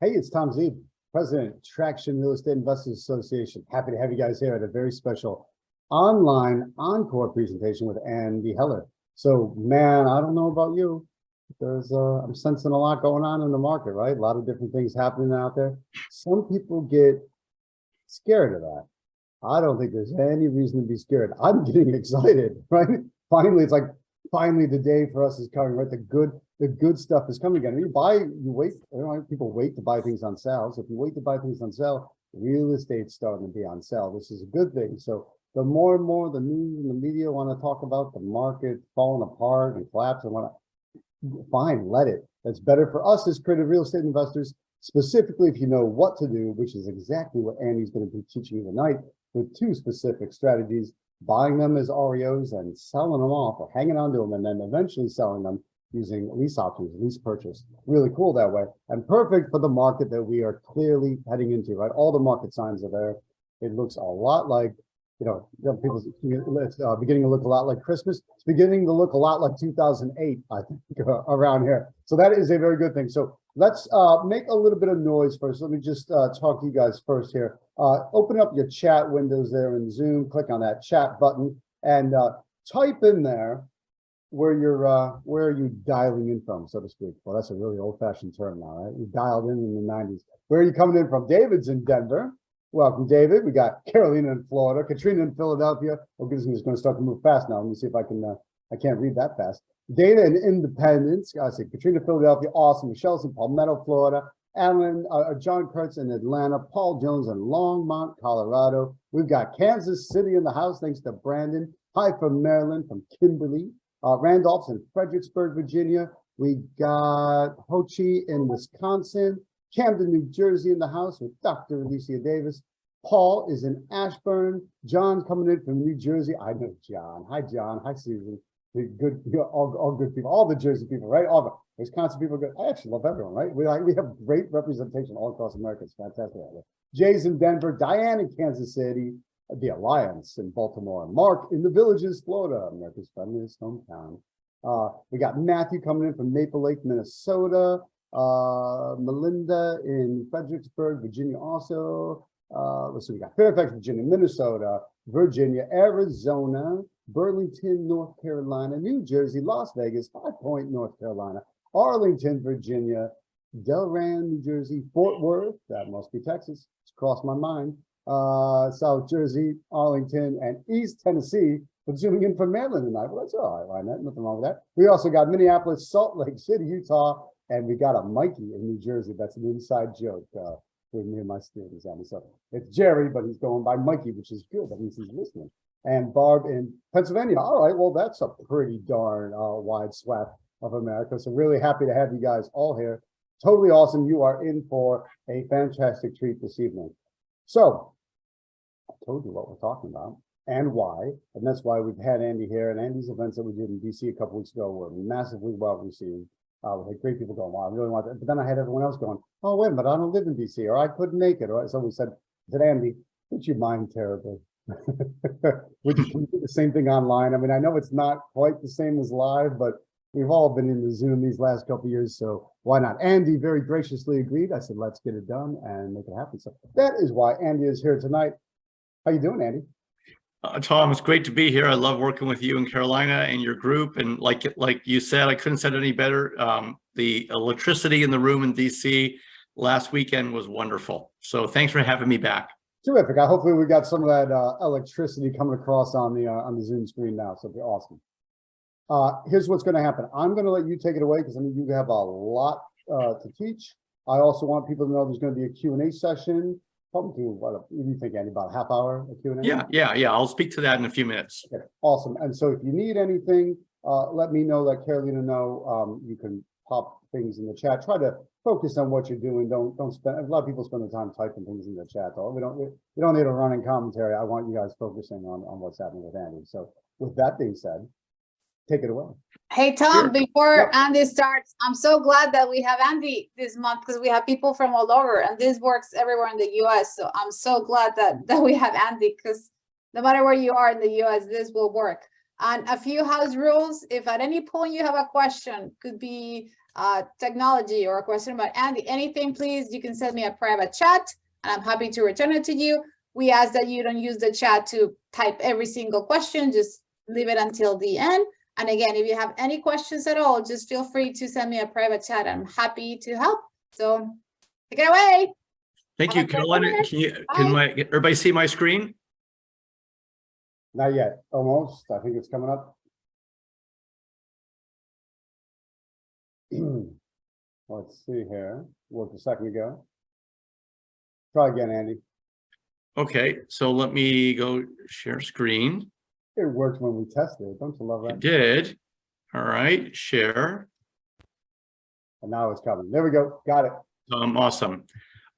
Hey, it's Tom Zeeb, President, Traction Real Estate Investors Association. Happy to have you guys here at a very special online encore presentation with Andy Heller. So, man, I don't know about you. I'm sensing a lot going on in the market, right? A lot of different things happening out there. Some people get scared of that. I don't think there's any reason to be scared. I'm getting excited, right? Finally, it's like finally the day for us is coming, right? The good stuff is coming again. You wait, people wait to buy things on sale. So if you wait to buy things on sale, real estate's starting to be on sale. This is a good thing. So the more and more the news and the media want to talk about the market falling apart and collapsing, fine, let it. That's better for us as creative real estate investors, specifically if you know what to do, which is exactly what Andy's going to be teaching you tonight with two specific strategies: buying them as REOs and selling them off, or hanging on to them and then eventually selling them using lease options, lease purchase. Really cool that way, and perfect for the market that we are clearly heading into, right? All the market signs are there. It looks a lot like, people, it's beginning to look a lot like Christmas. It's beginning to look a lot like 2008, I think, around here. So that is a very good thing. So let's make a little bit of noise first. Let me just talk to you guys first here. Open up your chat windows there in Zoom, click on that chat button, and type in there where are you dialing in from, so to speak. Well, that's a really old-fashioned term now, right? You dialed in the 90s. Where are you coming in from? David's in Denver. Welcome, David. We got Carolina in Florida, Katrina in Philadelphia. Oh, goodness, I'm just going to start to move fast now. Let me see if I can, I can't read that fast. Dana in Independence. I say Katrina, Philadelphia. Awesome. Michelle's in Palmetto, Florida. Alan, John Kurtz in Atlanta. Paul Jones in Longmont, Colorado. We've got Kansas City in the house, thanks to Brandon. Hi from Maryland, from Kimberly. Randolph's in Fredericksburg, Virginia. We got Ho Chi in Wisconsin. Camden, New Jersey in the house with Dr. Alicia Davis. Paul is in Ashburn. John's coming in from New Jersey. I know John. Hi, John. Hi, Susan. Good, all good people. All the Jersey people, right? All the Wisconsin people. Good. I actually love everyone, right? We have great representation all across America. It's fantastic. Jay's in Denver. Diane in Kansas City. The Alliance in Baltimore. Mark in the Villages, Florida, America's friendliest hometown. We got Matthew coming in from Maple Lake, Minnesota. Melinda in Fredericksburg, Virginia also. Let's see, we got Fairfax, Virginia, Minnesota, Virginia, Arizona, Burlington, North Carolina, New Jersey, Las Vegas, 5 Point, North Carolina, Arlington, Virginia, Delran, New Jersey, Fort Worth, that must be Texas, it's crossed my mind, South Jersey, Arlington, and East Tennessee. We're zooming in from Maryland tonight. Well, that's all right, why not? Nothing wrong with that. We also got Minneapolis, Salt Lake City, Utah, and we got a Mikey in New Jersey. That's an inside joke with me and my students. So it's Jerry, but he's going by Mikey, which is good. That means he's listening. And Barb in Pennsylvania. All right, well, that's a pretty darn wide swath of America. So really happy to have you guys all here. Totally awesome. You are in for a fantastic treat this evening. So I told you what we're talking about and why, and that's why we've had Andy here. And Andy's events that we did in DC a couple weeks ago were massively well received. We had great people going, wow, I really want that. But then I had everyone else going, oh, wait a minute, I don't live in DC, or I couldn't make it. Or so we said, Andy, would you mind terribly? Would you do the same thing online? I mean, I know it's not quite the same as live, but we've all been in the Zoom these last couple of years, so why not? Andy very graciously agreed. I said, let's get it done and make it happen. So that is why Andy is here tonight. How you doing, Andy? Tom, it's great to be here. I love working with you in Carolina and your group. And like you said, I couldn't said it any better. The electricity in the room in DC last weekend was wonderful. So thanks for having me back. Terrific. Hopefully we got some of that electricity coming across on the Zoom screen now. So it'll be awesome. Here's what's going to happen. I'm going to let you take it away because I mean you have a lot to teach. I also want people to know there's going to be a Q&A session. Probably what do you think, Andy? About a half hour of Q&A? Yeah. I'll speak to that in a few minutes. Okay, awesome. And so if you need anything, let me know, let Carolina know. You can pop things in the chat. Try to focus on what you're doing. Don't spend, a lot of people spend the time typing things in the chat. We don't need a running commentary. I want you guys focusing on what's happening with Andy. So with that being said, take it away. Hey, Tom, before Andy starts, I'm so glad that we have Andy this month because we have people from all over and this works everywhere in the US. So I'm so glad that we have Andy because no matter where you are in the US, this will work. And a few house rules, if at any point you have a question, could be technology or a question about Andy, anything, please, you can send me a private chat and I'm happy to return it to you. We ask that you don't use the chat to type every single question, just leave it until the end. And again, if you have any questions at all, just feel free to send me a private chat. I'm happy to help. So take it away. Thank you, Carolina. Can everybody see my screen? Not yet, almost. I think it's coming up. Let's see here. Worked a second ago. Try again, Andy. Okay, so let me go share screen. It worked when we tested it. Don't you love It that? did. All right, share. And now it's coming. There we go. Got it. Awesome.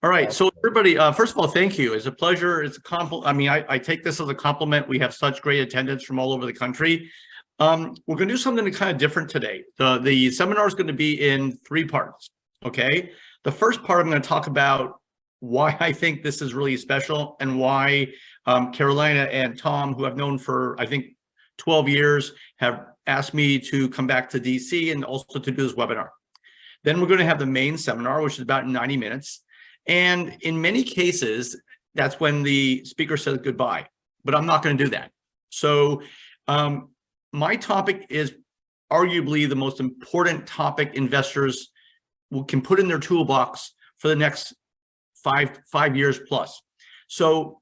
All right, so everybody, first of all, thank you. It's a pleasure. It's a compliment. I mean, I take this as a compliment. We have such great attendance from all over the country. We're going to do something kind of different today. The seminar is going to be in 3 parts. Okay, the first part I'm going to talk about why I think this is really special and why Carolina and Tom, who I've known for I think 12 years, have asked me to come back to DC and also to do this webinar. Then we're going to have the main seminar, which is about 90 minutes. And in many cases, that's when the speaker says goodbye, but I'm not going to do that. So my topic is arguably the most important topic investors can put in their toolbox for the next five years plus. So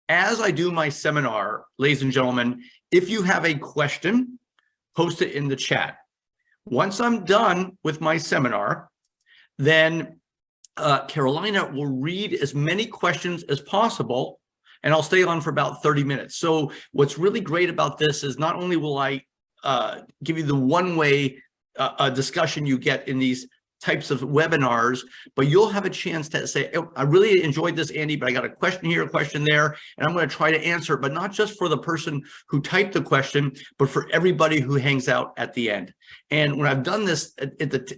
as I do my seminar, ladies and gentlemen, if you have a question, post it in the chat. Once I'm done with my seminar, then Carolina will read as many questions as possible, and I'll stay on for about 30 minutes. So what's really great about this is not only will I give you the one-way discussion you get in these types of webinars, but you'll have a chance to say, oh, I really enjoyed this, Andy, but I got a question here, a question there, and I'm going to try to answer it, but not just for the person who typed the question, but for everybody who hangs out at the end. And when I've done this,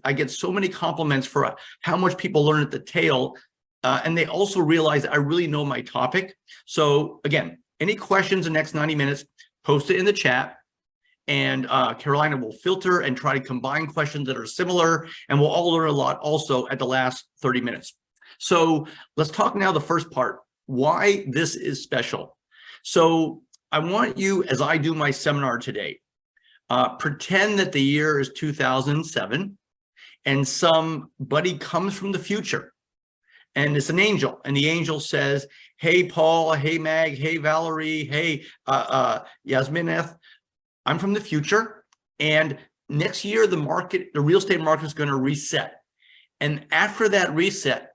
I get so many compliments for how much people learn at the tail, and they also realize I really know my topic. So again, any questions in the next 90 minutes, post it in the chat. And Carolina will filter and try to combine questions that are similar, and we'll all learn a lot also at the last 30 minutes. So let's talk now the first part, why this is special. So I want you, as I do my seminar today, pretend that the year is 2007 and somebody comes from the future and it's an angel, and the angel says, hey, Paul, hey, Mag, hey, Valerie, hey, Yasmineth, I'm from the future, and next year the real estate market is going to reset. And after that reset,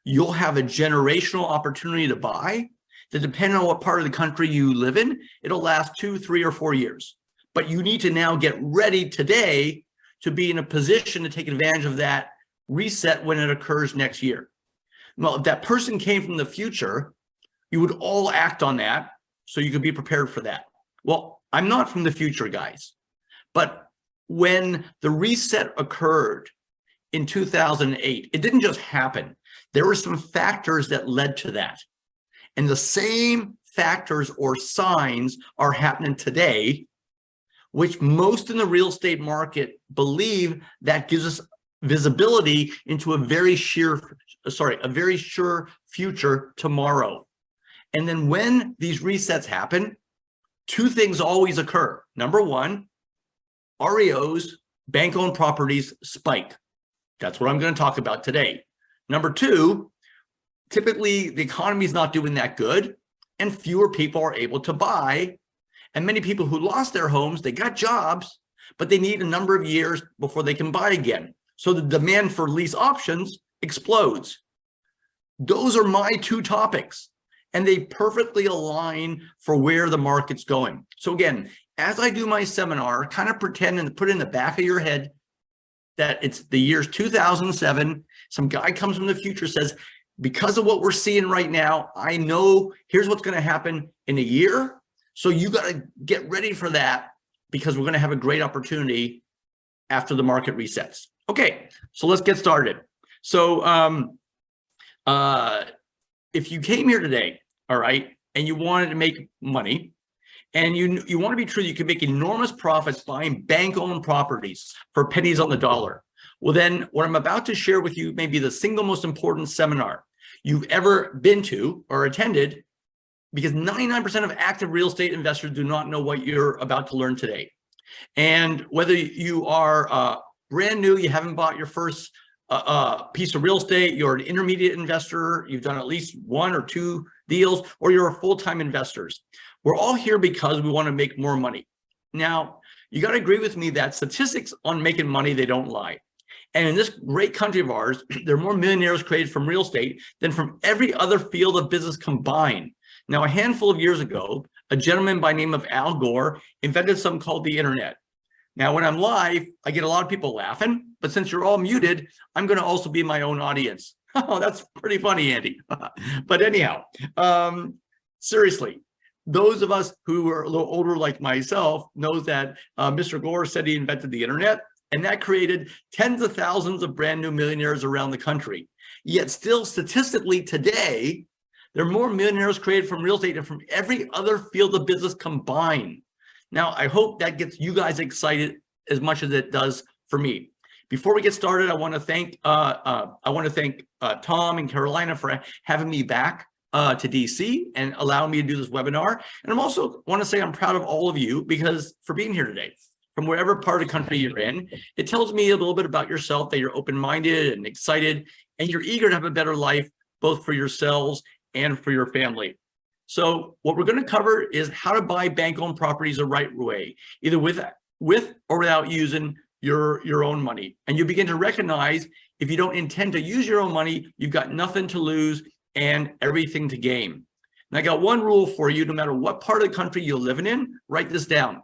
you'll have a generational opportunity to buy that, depending on what part of the country you live in, it'll last 2, 3, or 4 years. But you need to now get ready today to be in a position to take advantage of that reset when it occurs next year. Well, if that person came from the future, you would all act on that so you could be prepared for that. Well, I'm not from the future, guys, but when the reset occurred in 2008, it didn't just happen. There were some factors that led to that. And the same factors or signs are happening today, which most in the real estate market believe that gives us visibility into a very sure future tomorrow. And then when these resets happen, 2 things always occur. Number 1, REOs, bank-owned properties, spike. That's what I'm going to talk about today. Number 2, typically the economy is not doing that good and fewer people are able to buy. And many people who lost their homes, they got jobs, but they need a number of years before they can buy again. So the demand for lease options explodes. Those are my 2 topics. And they perfectly align for where the market's going. So again, as I do my seminar, kind of pretend and put it in the back of your head that it's the year's 2007. Some guy comes from the future, says, because of what we're seeing right now, I know here's what's going to happen in a year. So you got to get ready for that, because we're going to have a great opportunity after the market resets. Okay, so let's get started. So if you came here today, all right, and you wanted to make money, and you want to be true, you can make enormous profits buying bank-owned properties for pennies on the dollar. Well, then what I'm about to share with you may be the single most important seminar you've ever been to or attended, because 99% of active real estate investors do not know what you're about to learn today. And whether you are brand new, you haven't bought your first piece of real estate, you're an intermediate investor, you've done at least 1 or 2 deals, or you're a full-time investors. We're all here because we want to make more money. Now, you got to agree with me that statistics on making money, they don't lie. And in this great country of ours, there are more millionaires created from real estate than from every other field of business combined. Now, a handful of years ago, a gentleman by the name of Al Gore invented something called the internet. Now, when I'm live, I get a lot of people laughing, but since you're all muted, I'm going to also be my own audience. Oh, that's pretty funny, Andy. But anyhow, seriously, those of us who are a little older like myself knows that Mr. Gore said he invented the internet, and that created tens of thousands of brand new millionaires around the country. Yet still statistically today, there are more millionaires created from real estate than from every other field of business combined. Now, I hope that gets you guys excited as much as it does for me. Before we get started, I want to thank Tom and Carolina for having me back to DC and allowing me to do this webinar. And I'm also want to say I'm proud of all of you because for being here today, from wherever part of the country you're in. It tells me a little bit about yourself, that you're open-minded and excited, and you're eager to have a better life, both for yourselves and for your family. So what we're going to cover is how to buy bank-owned properties the right way, either with or without using your own money. And you begin to recognize if you don't intend to use your own money, you've got nothing to lose and everything to gain. And I got one rule for you: no matter what part of the country you're living in, write this down.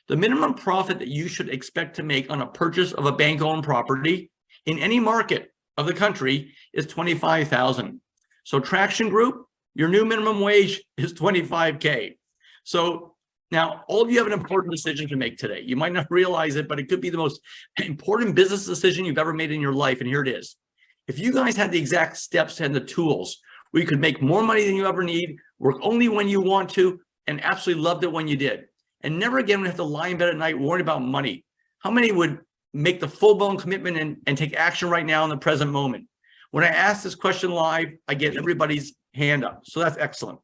The minimum profit that you should expect to make on a purchase of a bank-owned property in any market of the country is $25,000. So Traction Group, your new minimum wage is $25K. So now all of you have an important decision to make today. You might not realize it, but it could be the most important business decision you've ever made in your life. And here it is. If you guys had the exact steps and the tools where you could make more money than you ever need, work only when you want to, and absolutely loved it when you did, and never again would have to lie in bed at night worrying about money, how many would make the full-blown commitment and take action right now in the present moment? When I ask this question live, I get everybody's hand up. So that's excellent.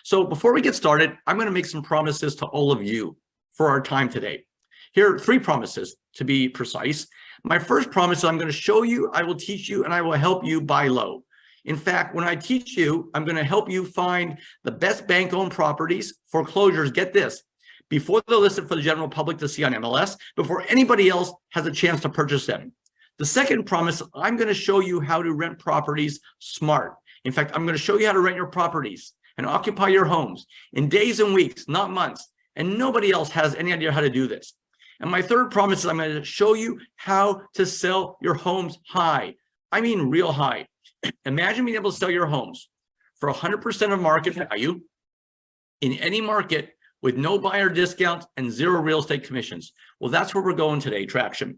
So before we get started, I'm going to make some promises to all of you for our time today. Here are 3 promises to be precise. My first promise is I'm going to show you, I will teach you, and I will help you buy low. In fact, when I teach you, I'm going to help you find the best bank-owned properties, foreclosures, get this, before they're listed for the general public to see on MLS, before anybody else has a chance to purchase them. The second promise, I'm going to show you how to rent properties smart. In fact, I'm going to show you how to rent your properties and occupy your homes in days and weeks, not months. And nobody else has any idea how to do this. And my third promise is I'm going to show you how to sell your homes high. I mean, real high. Imagine being able to sell your homes for 100% of market value in any market with no buyer discounts and 0 real estate commissions. Well, that's where we're going today, Traction.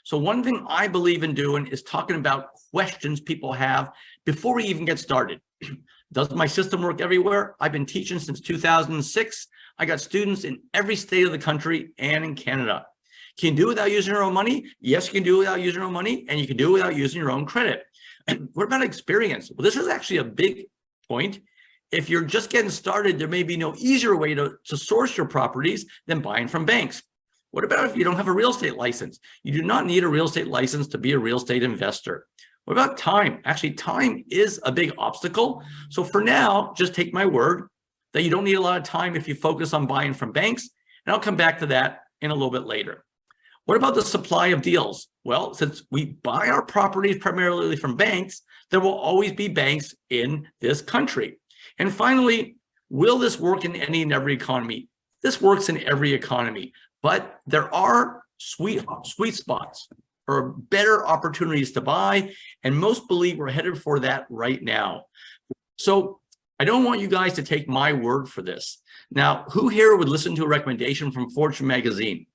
So one thing I believe in doing is talking about questions people have before we even get started. Does my system work everywhere? I've been teaching since 2006. I got students in every state of the country and in Canada. Can you do it without using your own money? Yes, you can do it without using your own money, and you can do it without using your own credit. What about experience? Well, this is actually a big point. If you're just getting started, there may be no easier way to source your properties than buying from banks. What about if you don't have a real estate license? You do not need a real estate license to be a real estate investor. What about time? Actually, time is a big obstacle. So for now, just take my word that you don't need a lot of time if you focus on buying from banks. And I'll come back to that in a little bit later. What about the supply of deals? Well, since we buy our properties primarily from banks, there will always be banks in this country. And finally, will this work in any and every economy? This works in every economy, but there are sweet spots or better opportunities to buy, and most believe we're headed for that right now. So I don't want you guys to take my word for this. Now, who here would listen to a recommendation from Fortune magazine?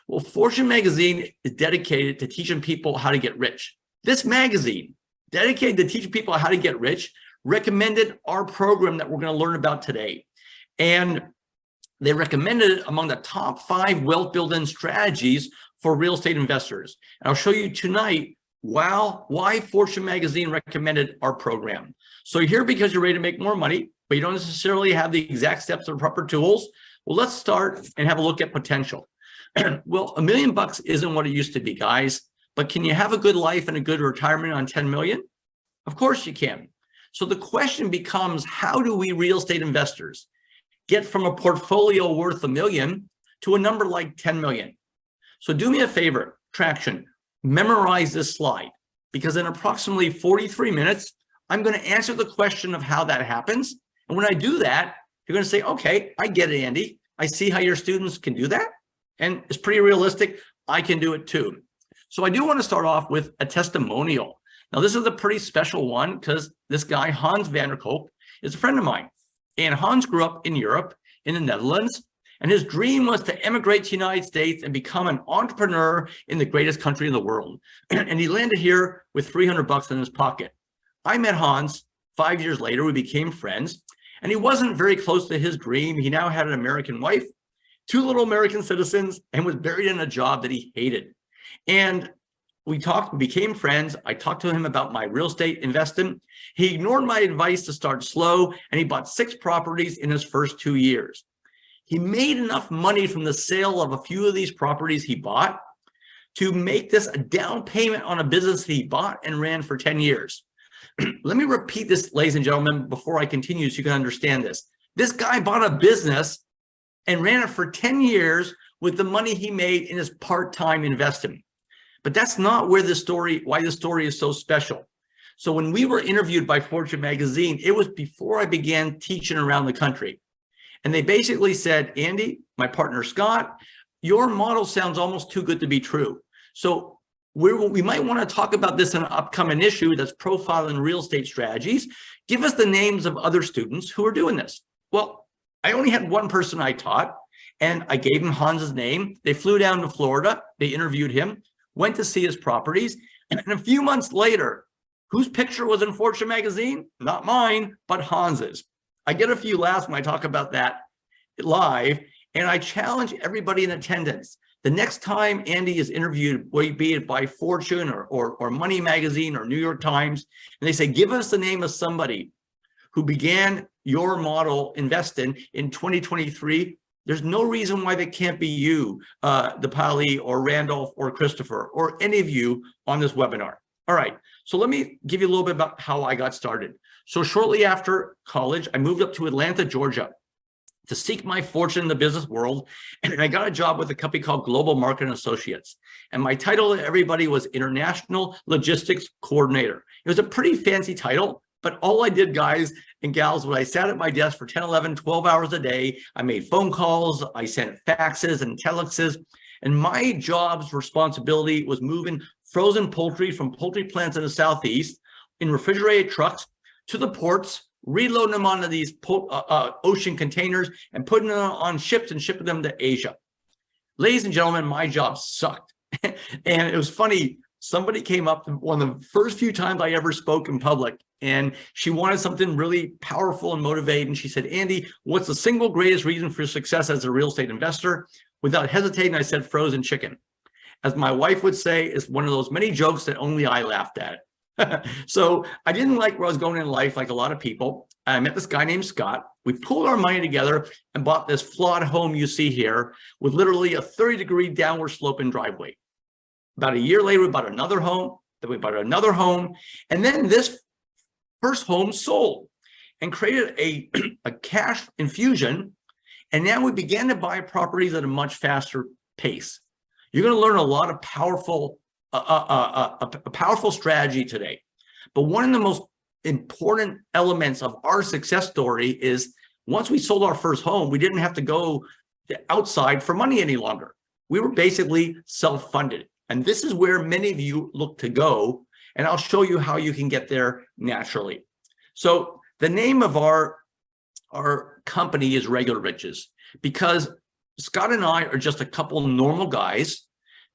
Well, Fortune magazine is dedicated to teaching people how to get rich. This magazine, dedicated to teaching people how to get rich, recommended our program that we're going to learn about today. And they recommended it among the top 5 wealth building strategies for real estate investors. And I'll show you tonight wow, why Fortune magazine recommended our program. So you're here because you're ready to make more money, but you don't necessarily have the exact steps or proper tools. Well, let's start and have a look at potential. Well, $1 million isn't what it used to be, guys, but can you have a good life and a good retirement on 10 million? Of course you can. So the question becomes, how do we real estate investors get from a portfolio worth $1 million to a number like 10 million? So do me a favor, Traction, memorize this slide, because in approximately 43 minutes, I'm going to answer the question of how that happens. And when I do that, you're going to say, okay, I get it, Andy. I see how your students can do that. And it's pretty realistic. I can do it too. So I do want to start off with a testimonial. Now, this is a pretty special one because this guy, Hans van der Kolk, is a friend of mine. And Hans grew up in Europe, in the Netherlands, and his dream was to emigrate to the United States and become an entrepreneur in the greatest country in the world. And he landed here with $300 in his pocket. I met Hans 5 years later. We became friends, and he wasn't very close to his dream. He now had an American wife, 2 little American citizens, and was buried in a job that he hated. And we talked, we became friends. I talked to him about my real estate investing. He ignored my advice to start slow, and he bought 6 properties in his first 2 years. He made enough money from the sale of a few of these properties he bought to make this a down payment on a business he bought and ran for 10 years. Let me repeat this, ladies and gentlemen, before I continue so you can understand this. This guy bought a business and ran it for 10 years with the money he made in his part-time investing. But that's not where the story, why the story is so special. So when we were interviewed by Fortune magazine, it was before I began teaching around the country. And they basically said, Andy, my partner Scott, your model sounds almost too good to be true. So we might want to talk about this in an upcoming issue that's profiling real estate strategies. Give us the names of other students who are doing this. Well, I only had one person I taught, and I gave him Hans's name. They flew down to Florida. They interviewed him, went to see his properties. And a few months later, whose picture was in Fortune magazine? Not mine, but Hans's. I get a few laughs when I talk about that live, and I challenge everybody in attendance. The next time Andy is interviewed, be it by Fortune or Money Magazine or New York Times, and they say, give us the name of somebody who began your model investing in 2023, there's no reason why they can't be you, DePaoli or Randolph or Christopher or any of you on this webinar. All right, so let me give you a little bit about how I got started. So shortly after college, I moved up to Atlanta, Georgia to seek my fortune in the business world. And I got a job with a company called Global Marketing Associates. And my title to everybody was International Logistics Coordinator. It was a pretty fancy title, but all I did, guys and gals, was I sat at my desk for 10, 11, 12 hours a day. I made phone calls, I sent faxes and telexes. And my job's responsibility was moving frozen poultry from poultry plants in the Southeast in refrigerated trucks to the ports, reloading them onto these ocean containers and putting them on ships and shipping them to Asia. Ladies and gentlemen, my job sucked. And it was funny, somebody came up one of the first few times I ever spoke in public, and she wanted something really powerful and motivating. She said, Andy, what's the single greatest reason for success as a real estate investor? Without hesitating, I said frozen chicken. As my wife would say, it's one of those many jokes that only I laughed at. So I didn't like where I was going in life, like a lot of people. I met this guy named Scott. We pulled our money together and bought this flawed home you see here with literally a 30-degree downward sloping driveway. About a year later, we bought another home, then we bought another home, and then this first home sold and created a cash infusion. And now we began to buy properties at a much faster pace. You're going to learn a lot of powerful a powerful strategy today. But one of the most important elements of our success story is once we sold our first home, we didn't have to go outside for money any longer. We were basically self-funded. And this is where many of you look to go. And I'll show you how you can get there naturally. So the name of our company is Regular Riches, because Scott and I are just a couple normal guys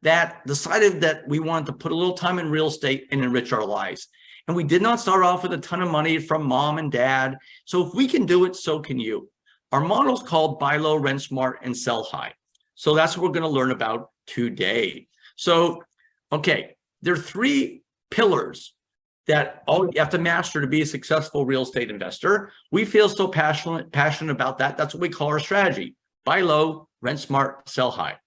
that decided that we wanted to put a little time in real estate and enrich our lives. And we did not start off with a ton of money from mom and dad. So if we can do it, so can you. Our model is called buy low, rent smart, and sell high. So that's what we're going to learn about today. So, okay, there are 3 pillars that all you have to master to be a successful real estate investor. We feel so passionate about that. That's what we call our strategy: buy low, rent smart, sell high.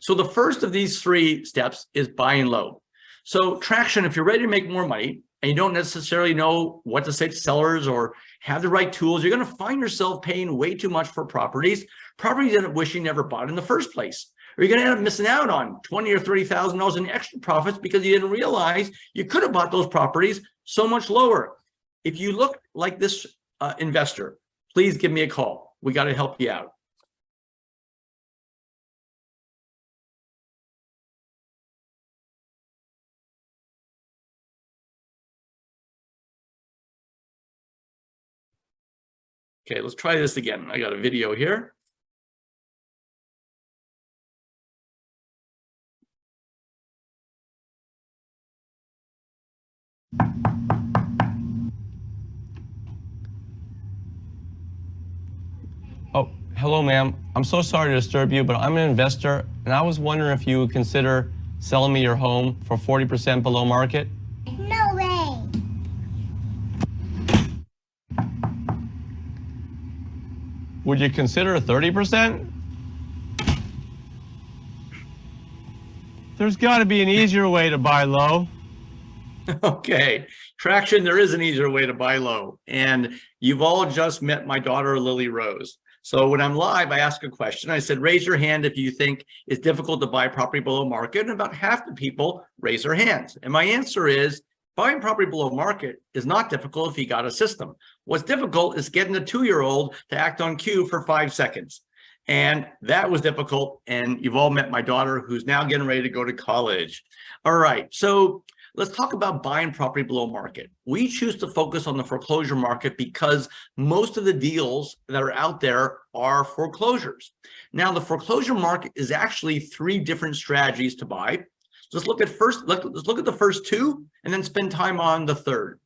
So the first of these 3 steps is buying low. So traction, if you're ready to make more money and you don't necessarily know what to say to sellers or have the right tools, you're going to find yourself paying way too much for properties you end up wishing you never bought in the first place. Or you're going to end up missing out on $20,000 or $30,000 in extra profits because you didn't realize you could have bought those properties so much lower. If you look like this investor, please give me a call. We got to help you out. Okay, let's try this again. I got a video here. Oh, hello, ma'am. I'm so sorry to disturb you, but I'm an investor, and I was wondering if you would consider selling me your home for 40% below market. No way. Would you consider 30%? There's got to be an easier way to buy low. Okay, traction, there is an easier way to buy low. And you've all just met my daughter, Lily Rose. So when I'm live, I ask a question. I said, raise your hand if you think it's difficult to buy property below market. And about half the people raise their hands. And my answer is, buying property below market is not difficult if you got a system. What's difficult is getting a 2-year-old to act on cue for 5 seconds. And that was difficult. And you've all met my daughter, who's now getting ready to go to college. All right, so let's talk about buying property below market. We choose to focus on the foreclosure market because most of the deals that are out there are foreclosures. Now, the foreclosure market is actually 3 different strategies to buy. Let's look at the first 2 and then spend time on the third.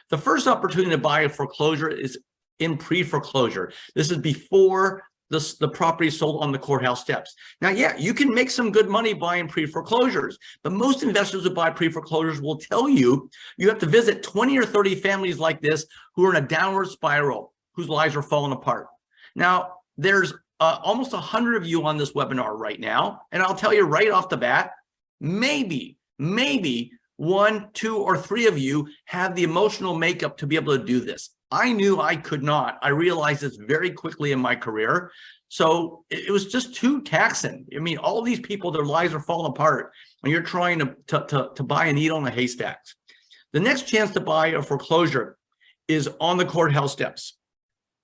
The first opportunity to buy a foreclosure is in pre-foreclosure. This is before the property is sold on the courthouse steps. Now, yeah, you can make some good money buying pre-foreclosures, but most investors who buy pre-foreclosures will tell you you have to visit 20 or 30 families like this who are in a downward spiral, whose lives are falling apart. Now, there's almost 100 of you on this webinar right now, and I'll tell you right off the bat, maybe 1, 2, or 3 of you have the emotional makeup to be able to do this. I knew I could not. I realized this very quickly in my career. So it was just too taxing. I mean, all these people, their lives are falling apart, and you're trying to buy a needle in a haystack. The next chance to buy a foreclosure is on the courthouse steps.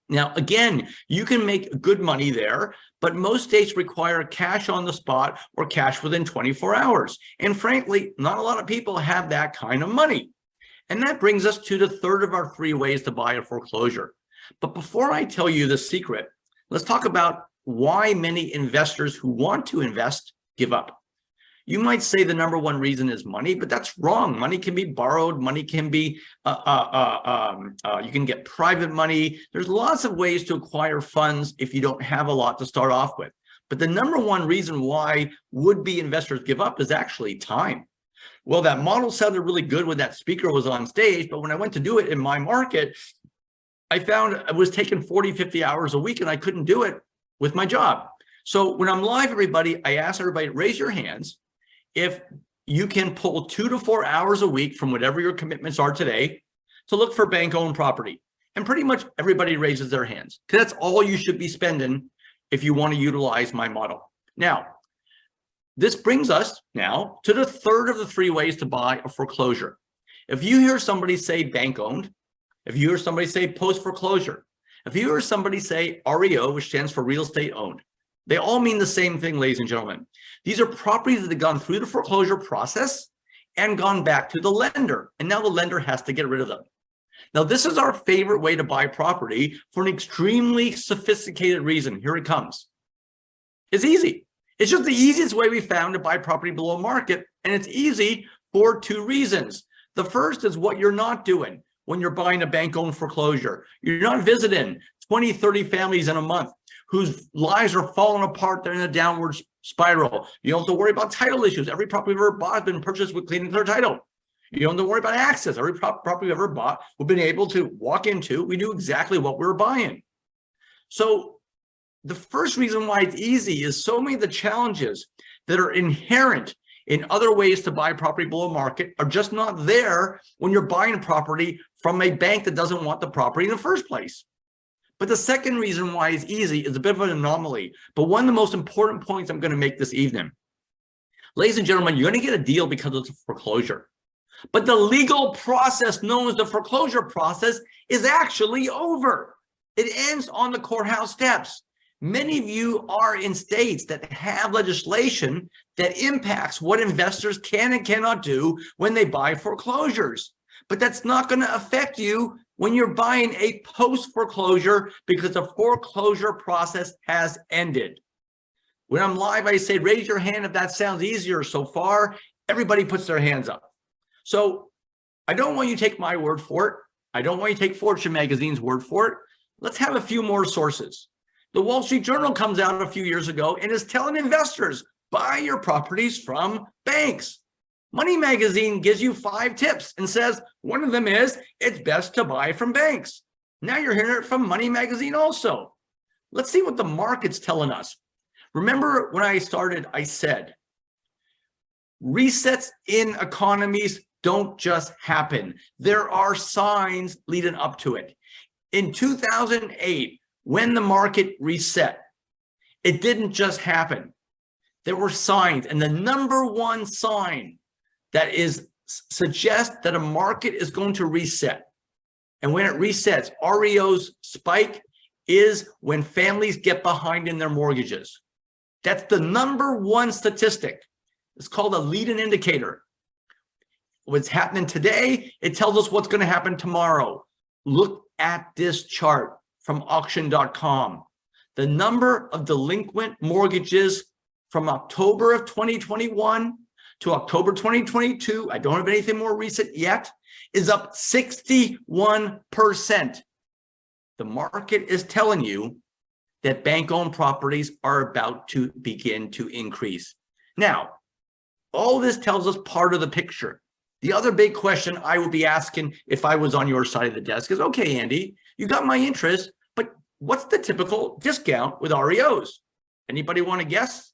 Now, again, you can make good money there, but most states require cash on the spot or cash within 24 hours. And frankly, not a lot of people have that kind of money. And that brings us to the third of our 3 ways to buy a foreclosure. But before I tell you the secret, let's talk about why many investors who want to invest give up. You might say the number 1 reason is money, but that's wrong. Money can be borrowed. Money can be, you can get private money. There's lots of ways to acquire funds if you don't have a lot to start off with. But the number 1 reason why would-be investors give up is actually time. Well, that model sounded really good when that speaker was on stage, but when I went to do it in my market, I found I was taking 40, 50 hours a week, and I couldn't do it with my job. So when I'm live, everybody, I ask everybody, raise your hands if you can pull 2 to 4 hours a week from whatever your commitments are today to look for bank-owned property. And pretty much everybody raises their hands, because that's all you should be spending if you want to utilize my model. Now, this brings us now to the third of the 3 ways to buy a foreclosure. If you hear somebody say bank-owned, if you hear somebody say post-foreclosure, if you hear somebody say REO, which stands for real estate owned, they all mean the same thing, ladies and gentlemen. These are properties that have gone through the foreclosure process and gone back to the lender, and now the lender has to get rid of them. Now, this is our favorite way to buy property for an extremely sophisticated reason. Here it comes. It's easy. It's just the easiest way we found to buy property below market, and it's easy for 2 reasons. The first is what you're not doing when you're buying a bank-owned foreclosure. You're not visiting 20, 30 families in a month whose lives are falling apart. They're in a downward spiral. You don't have to worry about title issues. Every property you've ever bought has been purchased with clean and clear title. You don't have to worry about access. Every property we've ever bought, we've been able to walk into. We knew exactly what we were buying. So the first reason why it's easy is so many of the challenges that are inherent in other ways to buy property below market are just not there when you're buying property from a bank that doesn't want the property in the first place. But the second reason why it's easy is a bit of an anomaly, but one of the most important points I'm going to make this evening. Ladies and gentlemen, you're going to get a deal because it's a foreclosure. But the legal process known as the foreclosure process is actually over. It ends on the courthouse steps. Many of you are in states that have legislation that impacts what investors can and cannot do when they buy foreclosures. But that's not going to affect you when you're buying a post-foreclosure because the foreclosure process has ended. When I'm live, I say, raise your hand if that sounds easier so far. Everybody puts their hands up. So I don't want you to take my word for it. I don't want you to take Fortune Magazine's word for it. Let's have a few more sources. The Wall Street Journal comes out a few years ago and is telling investors, buy your properties from banks. Money Magazine gives you 5 tips and says, one of them is, it's best to buy from banks. Now you're hearing it from Money Magazine also. Let's see what the market's telling us. Remember when I started, I said, resets in economies don't just happen. There are signs leading up to it. In 2008, when the market reset, it didn't just happen. There were signs, and the number one sign that suggests that a market is going to reset. And when it resets, REOs spike is when families get behind in their mortgages. That's the number one statistic. It's called a leading indicator. What's happening today, it tells us what's going to happen tomorrow. Look at this chart from auction.com. The number of delinquent mortgages from October of 2021 to October 2022, I don't have anything more recent yet, is up 61%. The market is telling you that bank-owned properties are about to begin to increase. Now, all this tells us part of the picture. The other big question I would be asking if I was on your side of the desk is, okay, Andy, you got my interest, but what's the typical discount with REOs? Anybody want to guess?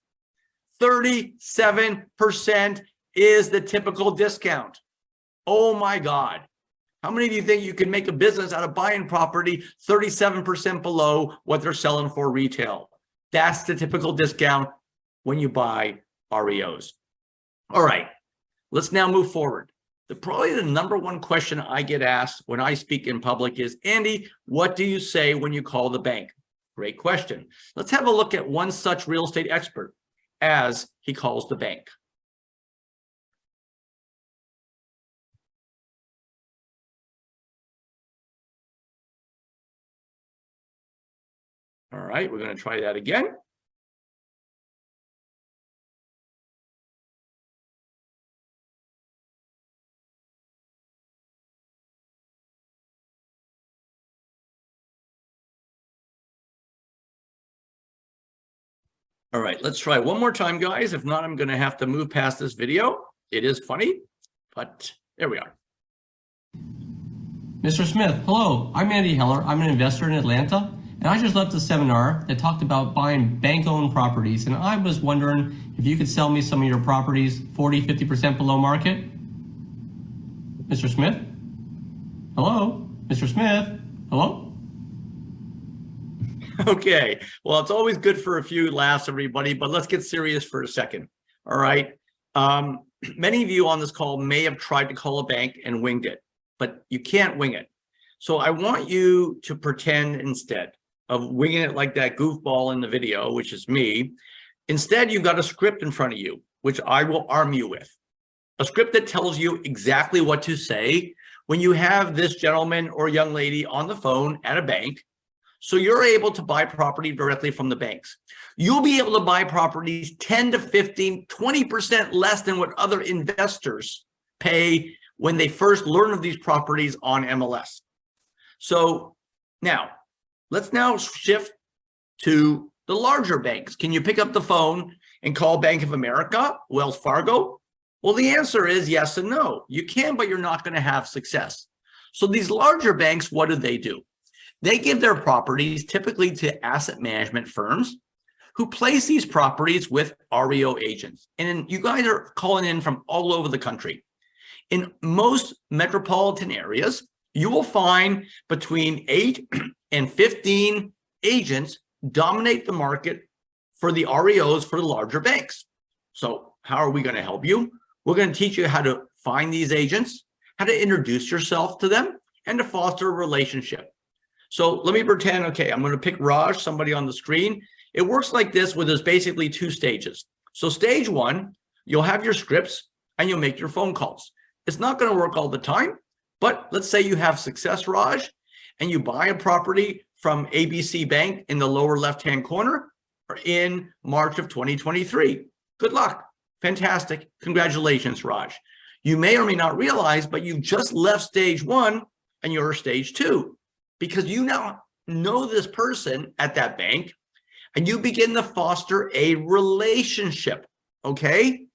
37% is the typical discount. Oh my God. How many of you think you can make a business out of buying property 37% below what they're selling for retail? That's the typical discount when you buy REOs. All right, let's now move forward. Probably the number one question I get asked when I speak in public is, Andy, what do you say when you call the bank? Great question. Let's have a look at one such real estate expert as he calls the bank. All right, we're going to try that again. All right, let's try one more time, guys. If not, I'm going to have to move past this video. It is funny, but there we are. Mr. Smith, hello. I'm Andy Heller. I'm an investor in Atlanta, and I just left a seminar that talked about buying bank-owned properties, and I was wondering if you could sell me some of your properties 40, 50% below market. Mr. Smith? Hello? Mr. Smith? Hello? Okay, well, it's always good for a few laughs, everybody, but let's get serious for a second. All right. Many of you on this call may have tried to call a bank and winged it, but you can't wing it. So I want you to pretend instead of winging it like that goofball in the video, which is me. Instead, you've got a script in front of you, which I will arm you with. A script that tells you exactly what to say when you have this gentleman or young lady on the phone at a bank. So you're able to buy property directly from the banks. You'll be able to buy properties 10 to 15, 20% less than what other investors pay when they first learn of these properties on MLS. So now, let's now shift to the larger banks. Can you pick up the phone and call Bank of America, Wells Fargo? Well, the answer is yes and no. You can, but you're not going to have success. So these larger banks, what do? They give their properties typically to asset management firms who place these properties with REO agents. And you guys are calling in from all over the country. In most metropolitan areas, you will find between 8 and 15 agents dominate the market for the REOs for the larger banks. So how are we going to help you? We're going to teach you how to find these agents, how to introduce yourself to them, and to foster a relationship. So let me pretend, okay, I'm going to pick Raj, somebody on the screen. It works like this, where there's basically 2 stages. So stage 1, you'll have your scripts and you'll make your phone calls. It's not going to work all the time, but let's say you have success, Raj, and you buy a property from ABC Bank in the lower left-hand corner in March of 2023. Good luck. Fantastic. Congratulations, Raj. You may or may not realize, but you just left stage 1 and you're stage 2, because you now know this person at that bank and you begin to foster a relationship, okay?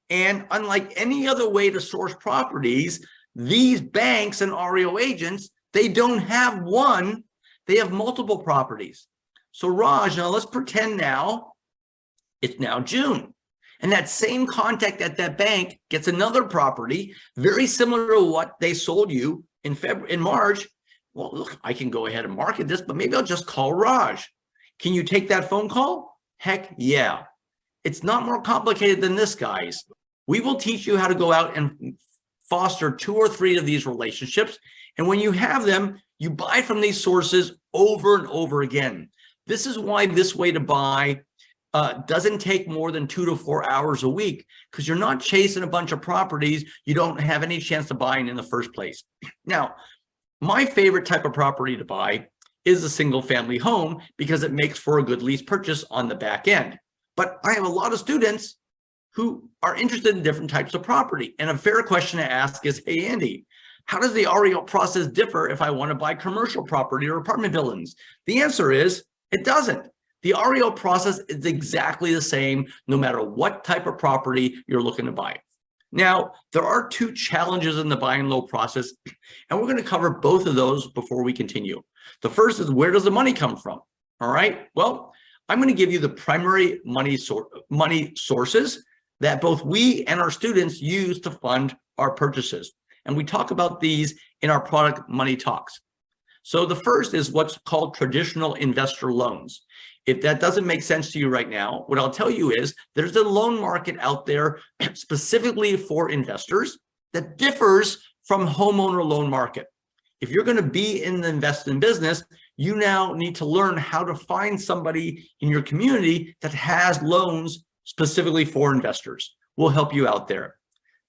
And unlike any other way to source properties, these banks and REO agents, they don't have one, they have multiple properties. So Raj, now let's pretend now, it's now June. And that same contact at that bank gets another property, very similar to what they sold you in March. Well, look, I can go ahead and market this, but maybe I'll just call Raj. Can you take that phone call? Heck yeah. It's not more complicated than this, guys. We will teach you how to go out and foster 2 or 3 of these relationships. And when you have them, you buy from these sources over and over again. This is why this way to buy doesn't take more than 2 to 4 hours a week, because you're not chasing a bunch of properties you don't have any chance of buying in the first place. Now, my favorite type of property to buy is a single family home, because it makes for a good lease purchase on the back end. But I have a lot of students who are interested in different types of property. And a fair question to ask is, hey, Andy, how does the REO process differ if I want to buy commercial property or apartment buildings? The answer is, it doesn't. The REO process is exactly the same, no matter what type of property you're looking to buy. Now, there are 2 challenges in the buy and low process, and we're going to cover both of those before we continue. The first is, where does the money come from? All right, well, I'm going to give you the primary money sources that both we and our students use to fund our purchases. And we talk about these in our product money talks. So the first is what's called traditional investor loans. If that doesn't make sense to you right now, what I'll tell you is there's a loan market out there specifically for investors that differs from homeowner loan market. If you're going to be in the investment business, you now need to learn how to find somebody in your community that has loans specifically for investors. We'll help you out there.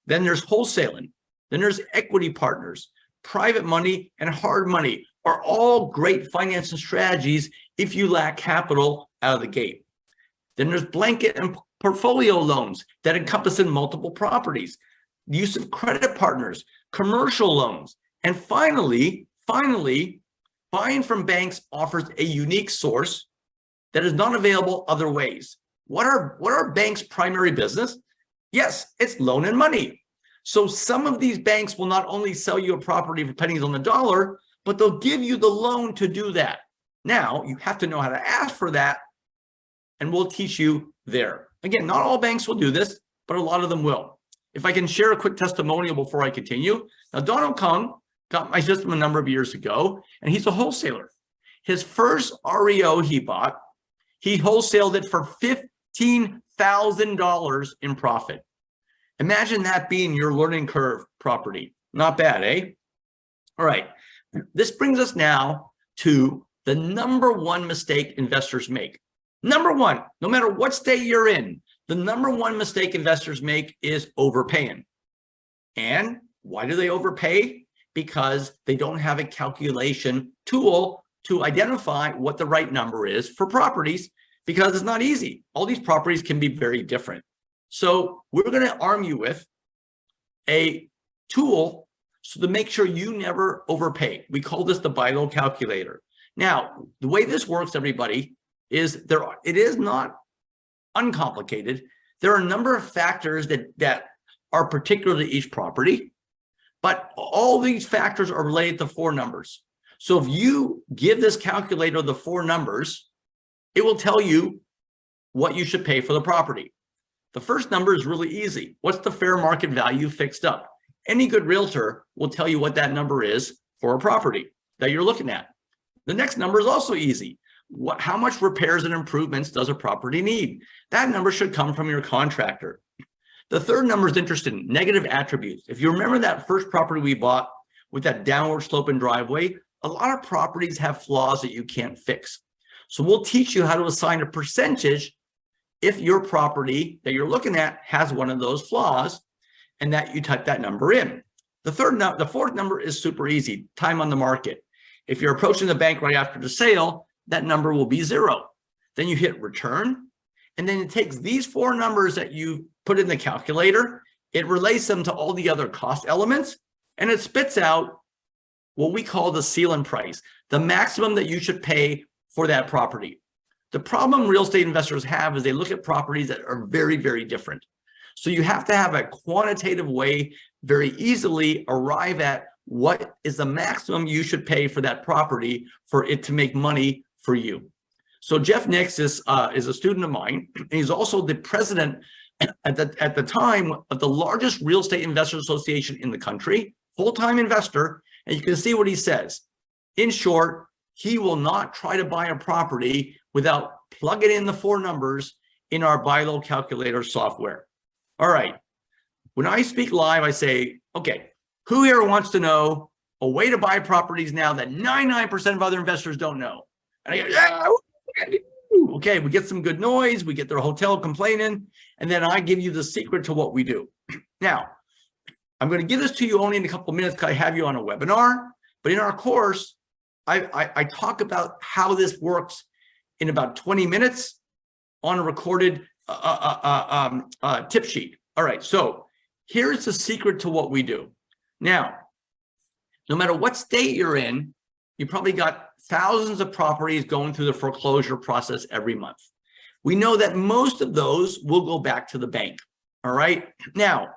Then there's wholesaling. Then there's equity partners. Private money and hard money are all great financing strategies if you lack capital out of the gate. Then there's blanket and portfolio loans that encompass in multiple properties, the use of credit partners, commercial loans, and finally, buying from banks offers a unique source that is not available other ways. What are banks' primary business? Yes, it's loan and money. So some of these banks will not only sell you a property for pennies on the dollar, but they'll give you the loan to do that. Now, you have to know how to ask for that, and we'll teach you there. Again, not all banks will do this, but a lot of them will. If I can share a quick testimonial before I continue. Now, Donald Kung got my system a number of years ago, and he's a wholesaler. His first REO he bought, he wholesaled it for $15,000 in profit. Imagine that being your learning curve property. Not bad, eh? All right. This brings us now to the number 1 mistake investors make. Number 1, no matter what state you're in, the number 1 mistake investors make is overpaying. And why do they overpay? Because they don't have a calculation tool to identify what the right number is for properties, because it's not easy. All these properties can be very different. So we're going to arm you with a tool so to make sure you never overpay. We call this the buy low calculator. Now, the way this works, everybody, is it is not uncomplicated. There are a number of factors that are particular to each property, but all these factors are related to 4 numbers. So if you give this calculator the 4 numbers, it will tell you what you should pay for the property. The first number is really easy. What's the fair market value fixed up? Any good realtor will tell you what that number is for a property that you're looking at. The next number is also easy. How much repairs and improvements does a property need? That number should come from your contractor. The third number is interesting, negative attributes. If you remember that first property we bought with that downward sloping driveway, a lot of properties have flaws that you can't fix. So we'll teach you how to assign a percentage if your property that you're looking at has one of those flaws, and that you type that number in. The fourth number is super easy, time on the market. If you're approaching the bank right after the sale, that number will be 0. Then you hit return, and then it takes these 4 numbers that you put in the calculator, it relates them to all the other cost elements, and it spits out what we call the ceiling price, the maximum that you should pay for that property. The problem real estate investors have is they look at properties that are very, very different. So you have to have a quantitative way very easily arrive at what is the maximum you should pay for that property for it to make money for you. So Jeff Nix is a student of mine, and he's also the president at the time of the largest real estate investor association in the country, full-time investor, and you can see what he says. In short, he will not try to buy a property without plugging in the 4 numbers in our buy low calculator software. All right, when I speak live, I say, okay, who here wants to know a way to buy properties now that 99% of other investors don't know? And I go, yeah, okay, we get some good noise, we get their hotel complaining, and then I give you the secret to what we do. Now, I'm going to give this to you only in a couple of minutes because I have you on a webinar, but in our course, I talk about how this works in about 20 minutes on a recorded tip sheet. All right, so here's the secret to what we do. Now, no matter what state you're in, you probably got thousands of properties going through the foreclosure process every month. We know that most of those will go back to the bank. All right, now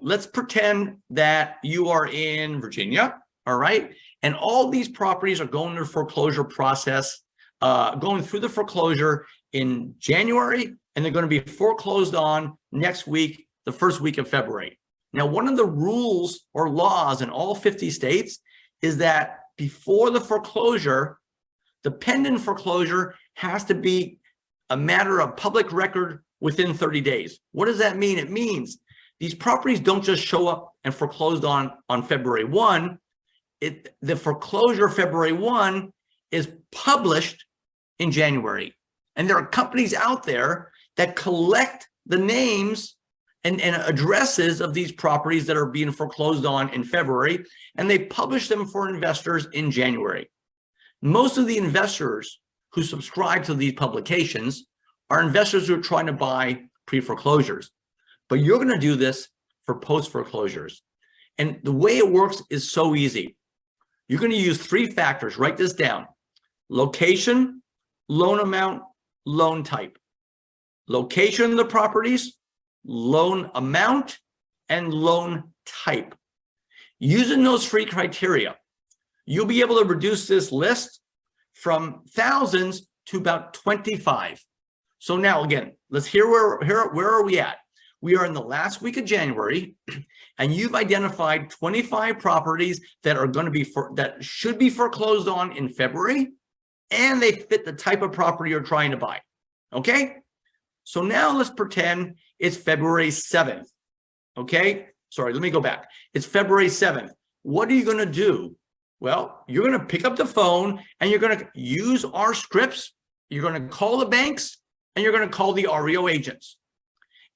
let's pretend that you are in Virginia. All right, and all these properties are going through the foreclosure process, going through the foreclosure in January, and they're going to be foreclosed on next week, the first week of February. Now, one of the rules or laws in all 50 states is that before the foreclosure, the pending foreclosure has to be a matter of public record within 30 days. What does that mean? It means these properties don't just show up and foreclosed on February 1. The foreclosure February 1 is published in January. And there are companies out there that collect the names and addresses of these properties that are being foreclosed on in February, and they publish them for investors in January. Most of the investors who subscribe to these publications are investors who are trying to buy pre-foreclosures, but you're going to do this for post-foreclosures. And the way it works is so easy. You're going to use 3 factors. Write this down: location, loan amount, loan type. Location of the properties, loan amount, and loan type. Using those 3 criteria, you'll be able to reduce this list from thousands to about 25. So now again, let's hear where are we at? We are in the last week of January, and you've identified 25 properties that are going to be that should be foreclosed on in February, and they fit the type of property you're trying to buy. Okay? So now let's pretend it's February 7th. Okay? Sorry, let me go back. It's February 7th. What are you going to do? Well, you're going to pick up the phone and you're going to use our scripts. You're going to call the banks and you're going to call the REO agents.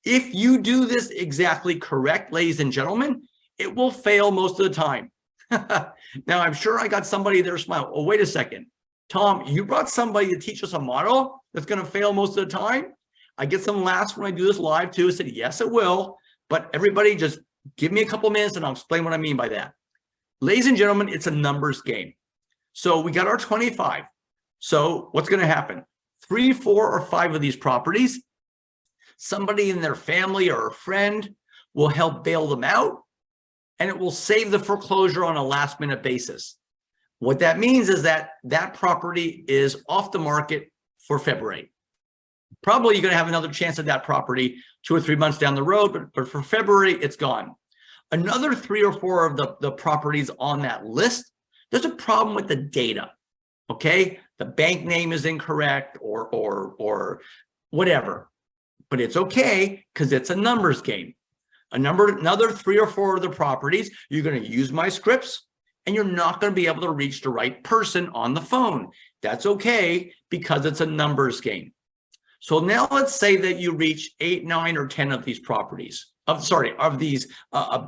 If you do this exactly correct, ladies and gentlemen, it will fail most of the time. Now, I'm sure I got somebody there smile. Oh, wait a second. Tom, you brought somebody to teach us a model that's going to fail most of the time? I get some laughs when I do this live too. I said, yes, it will. But everybody just give me a couple minutes and I'll explain what I mean by that. Ladies and gentlemen, it's a numbers game. So we got our 25. So what's going to happen? 3, 4, or 5 of these properties, somebody in their family or a friend will help bail them out, and it will save the foreclosure on a last minute basis. What that means is that that property is off the market for February. Probably you're going to have another chance at that property 2 or 3 months down the road, but for February, it's gone. Another 3 or 4 of the properties on that list, there's a problem with the data. Okay, the bank name is incorrect or whatever, but it's okay because it's a numbers game. Another 3 or 4 of the properties, you're going to use my scripts and you're not going to be able to reach the right person on the phone. That's okay because it's a numbers game. So now let's say that you reach 8, 9, or 10 of these properties, of these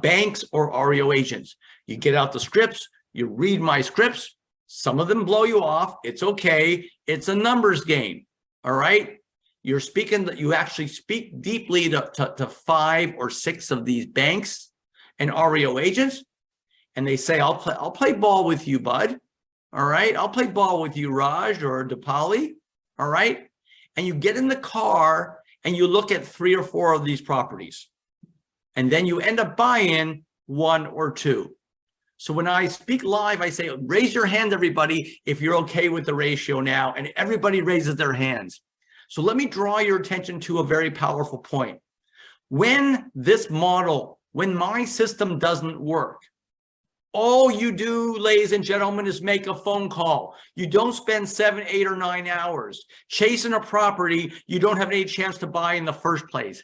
banks or REO agents. You get out the scripts, you read my scripts. Some of them blow you off. It's okay. It's a numbers game. All right. You're speaking that you actually speak deeply to 5 or 6 of these banks and REO agents. And they say, I'll play ball with you, bud. All right. I'll play ball with you, Raj or Dipali. All right. And you get in the car and you look at 3 or 4 of these properties. And then you end up buying 1 or 2. So when I speak live, I say, raise your hand, everybody, if you're okay with the ratio now. And everybody raises their hands. So let me draw your attention to a very powerful point. When this model, when my system doesn't work, all you do, ladies and gentlemen, is make a phone call. You don't spend 7, 8, or 9 hours chasing a property you don't have any chance to buy in the first place.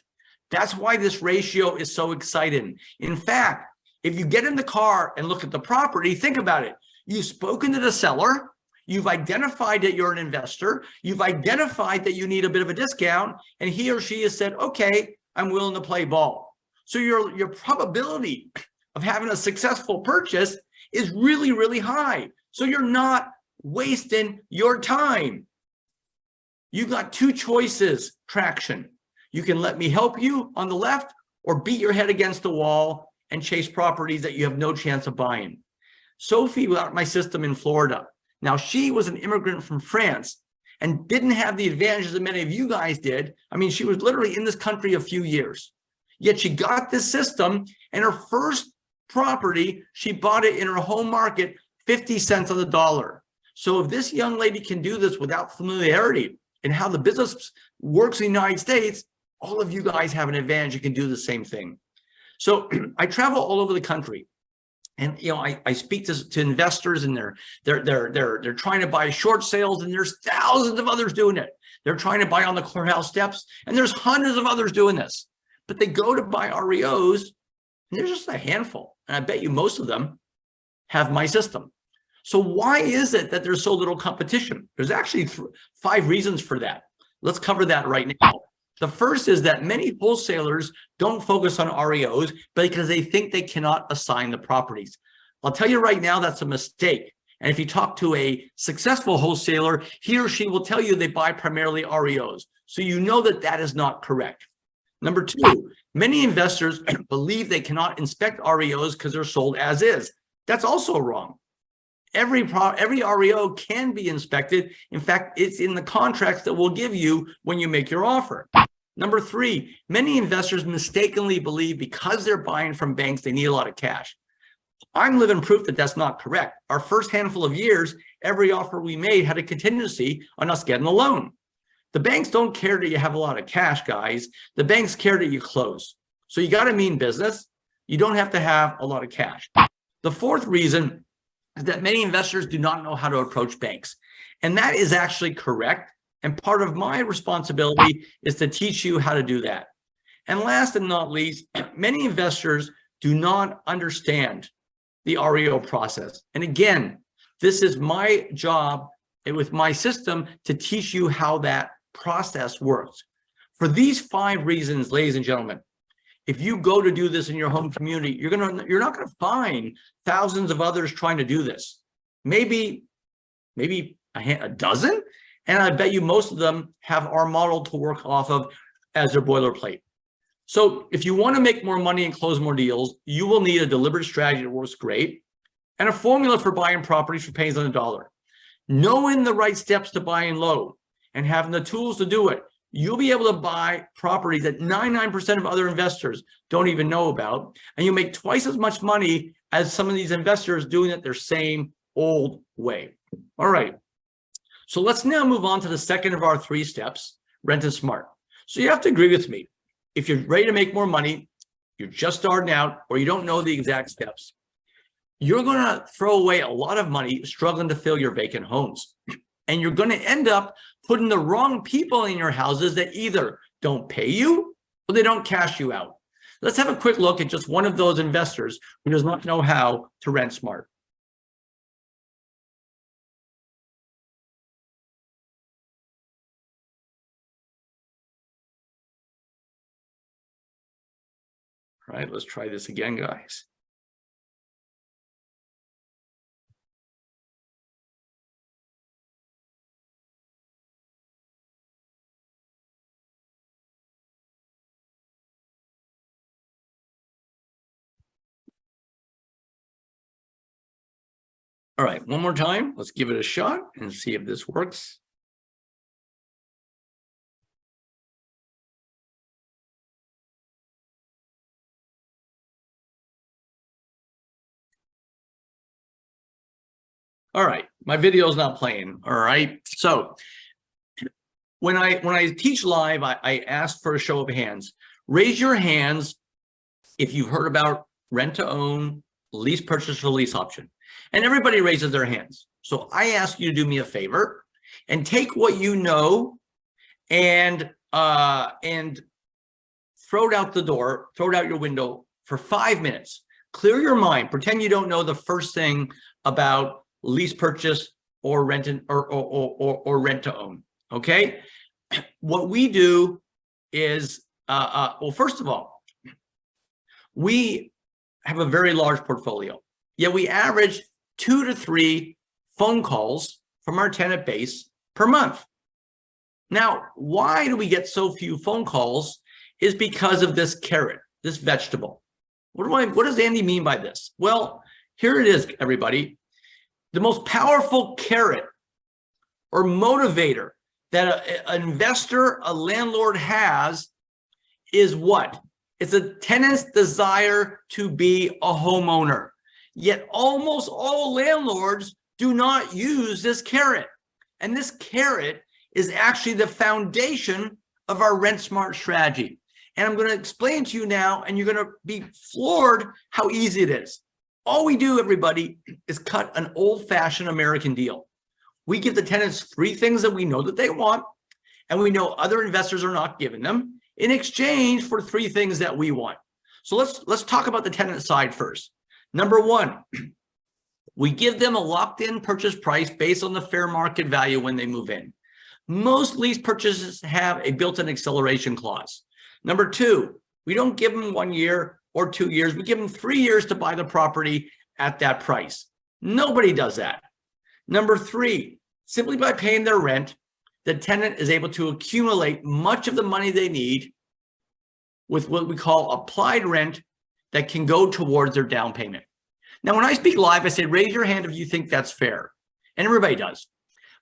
That's why this ratio is so exciting. In fact, if you get in the car and look at the property, think about it. You've spoken to the seller. You've identified that you're an investor. You've identified that you need a bit of a discount. And he or she has said, okay, I'm willing to play ball. So your probability of having a successful purchase is really, really high. So you're not wasting your time. You've got 2 choices, traction. You can let me help you on the left or beat your head against the wall and chase properties that you have no chance of buying. Sophie got my system in Florida. Now, she was an immigrant from France and didn't have the advantages that many of you guys did. I mean, she was literally in this country a few years. Yet she got this system, and her first property, she bought it in her home market, 50 cents on the dollar. So if this young lady can do this without familiarity in how the business works in the United States, all of you guys have an advantage. You can do the same thing. So I travel all over the country, and I speak to investors, and they're trying to buy short sales, and there's thousands of others doing it. They're trying to buy on the courthouse steps, and there's hundreds of others doing this. But they go to buy REOs, and there's just a handful, and I bet you most of them have my system. So why is it that there's so little competition? There's actually 5 reasons for that. Let's cover that right now. The first is that many wholesalers don't focus on REOs because they think they cannot assign the properties. I'll tell you right now, that's a mistake. And if you talk to a successful wholesaler, he or she will tell you they buy primarily REOs. So you know that that is not correct. Number 2, many investors believe they cannot inspect REOs because they're sold as is. That's also wrong. Every REO can be inspected. In fact, it's in the contracts that we'll give you when you make your offer. Number 3, many investors mistakenly believe because they're buying from banks, they need a lot of cash. I'm living proof that that's not correct. Our first handful of years, every offer we made had a contingency on us getting a loan. The banks don't care that you have a lot of cash, guys. The banks care that you close. So you got to mean business. You don't have to have a lot of cash. The 4th reason is that many investors do not know how to approach banks. And that is actually correct. And part of my responsibility is to teach you how to do that. And last and not least, many investors do not understand the REO process. And again, this is my job with my system to teach you how that process works. For these 5 reasons, ladies and gentlemen, if you go to do this in your home community, you're not going to find thousands of others trying to do this. Maybe a dozen, and I bet you most of them have our model to work off of as their boilerplate. So if you want to make more money and close more deals, you will need a deliberate strategy that works great and a formula for buying properties for pennies on the dollar. Knowing the right steps to buy and low and having the tools to do it, you'll be able to buy properties that 99% of other investors don't even know about, and you'll make twice as much money as some of these investors doing it their same old way. All right. So let's now move on to the second of our 3 steps, rent it smart. So you have to agree with me. If you're ready to make more money, you're just starting out, or you don't know the exact steps, you're going to throw away a lot of money struggling to fill your vacant homes. And you're going to end up putting the wrong people in your houses that either don't pay you or they don't cash you out. Let's have a quick look at just one of those investors who does not know how to rent smart. All right, let's try this again, guys. All right, one more time. Let's give it a shot and see if this works. All right, my video is not playing. All right, so when I teach live, I ask for a show of hands. Raise your hands if you've heard about rent to own, lease purchase, or lease option. And everybody raises their hands. So I ask you to do me a favor and take what you know and throw it out the door, throw it out your window for 5 minutes. Clear your mind. Pretend you don't know the first thing about lease purchase or rent or rent to own. Okay. What we do is, well, first of all, we have a very large portfolio. Yet we average 2 to 3 phone calls from our tenant base per month. Now, why do we get so few phone calls? Is because of this carrot, this vegetable. What does Andy mean by this? Well, here it is, everybody. The most powerful carrot or motivator that an investor, a landlord has is what? It's a tenant's desire to be a homeowner. Yet almost all landlords do not use this carrot. And this carrot is actually the foundation of our rent smart strategy. And I'm going to explain to you now, and you're going to be floored how easy it is. All we do, everybody, is cut an old-fashioned American deal. We give the tenants 3 things that we know that they want, and we know other investors are not giving them, in exchange for 3 things that we want. So let's talk about the tenant side first. Number 1, we give them a locked-in purchase price based on the fair market value when they move in. Most lease purchases have a built-in acceleration clause. Number 2, we don't give them 1 year or 2 years. We give them 3 years to buy the property at that price. Nobody does that. Number 3, simply by paying their rent, the tenant is able to accumulate much of the money they need with what we call applied rent that can go towards their down payment. Now, when I speak live, I say, raise your hand if you think that's fair. And everybody does.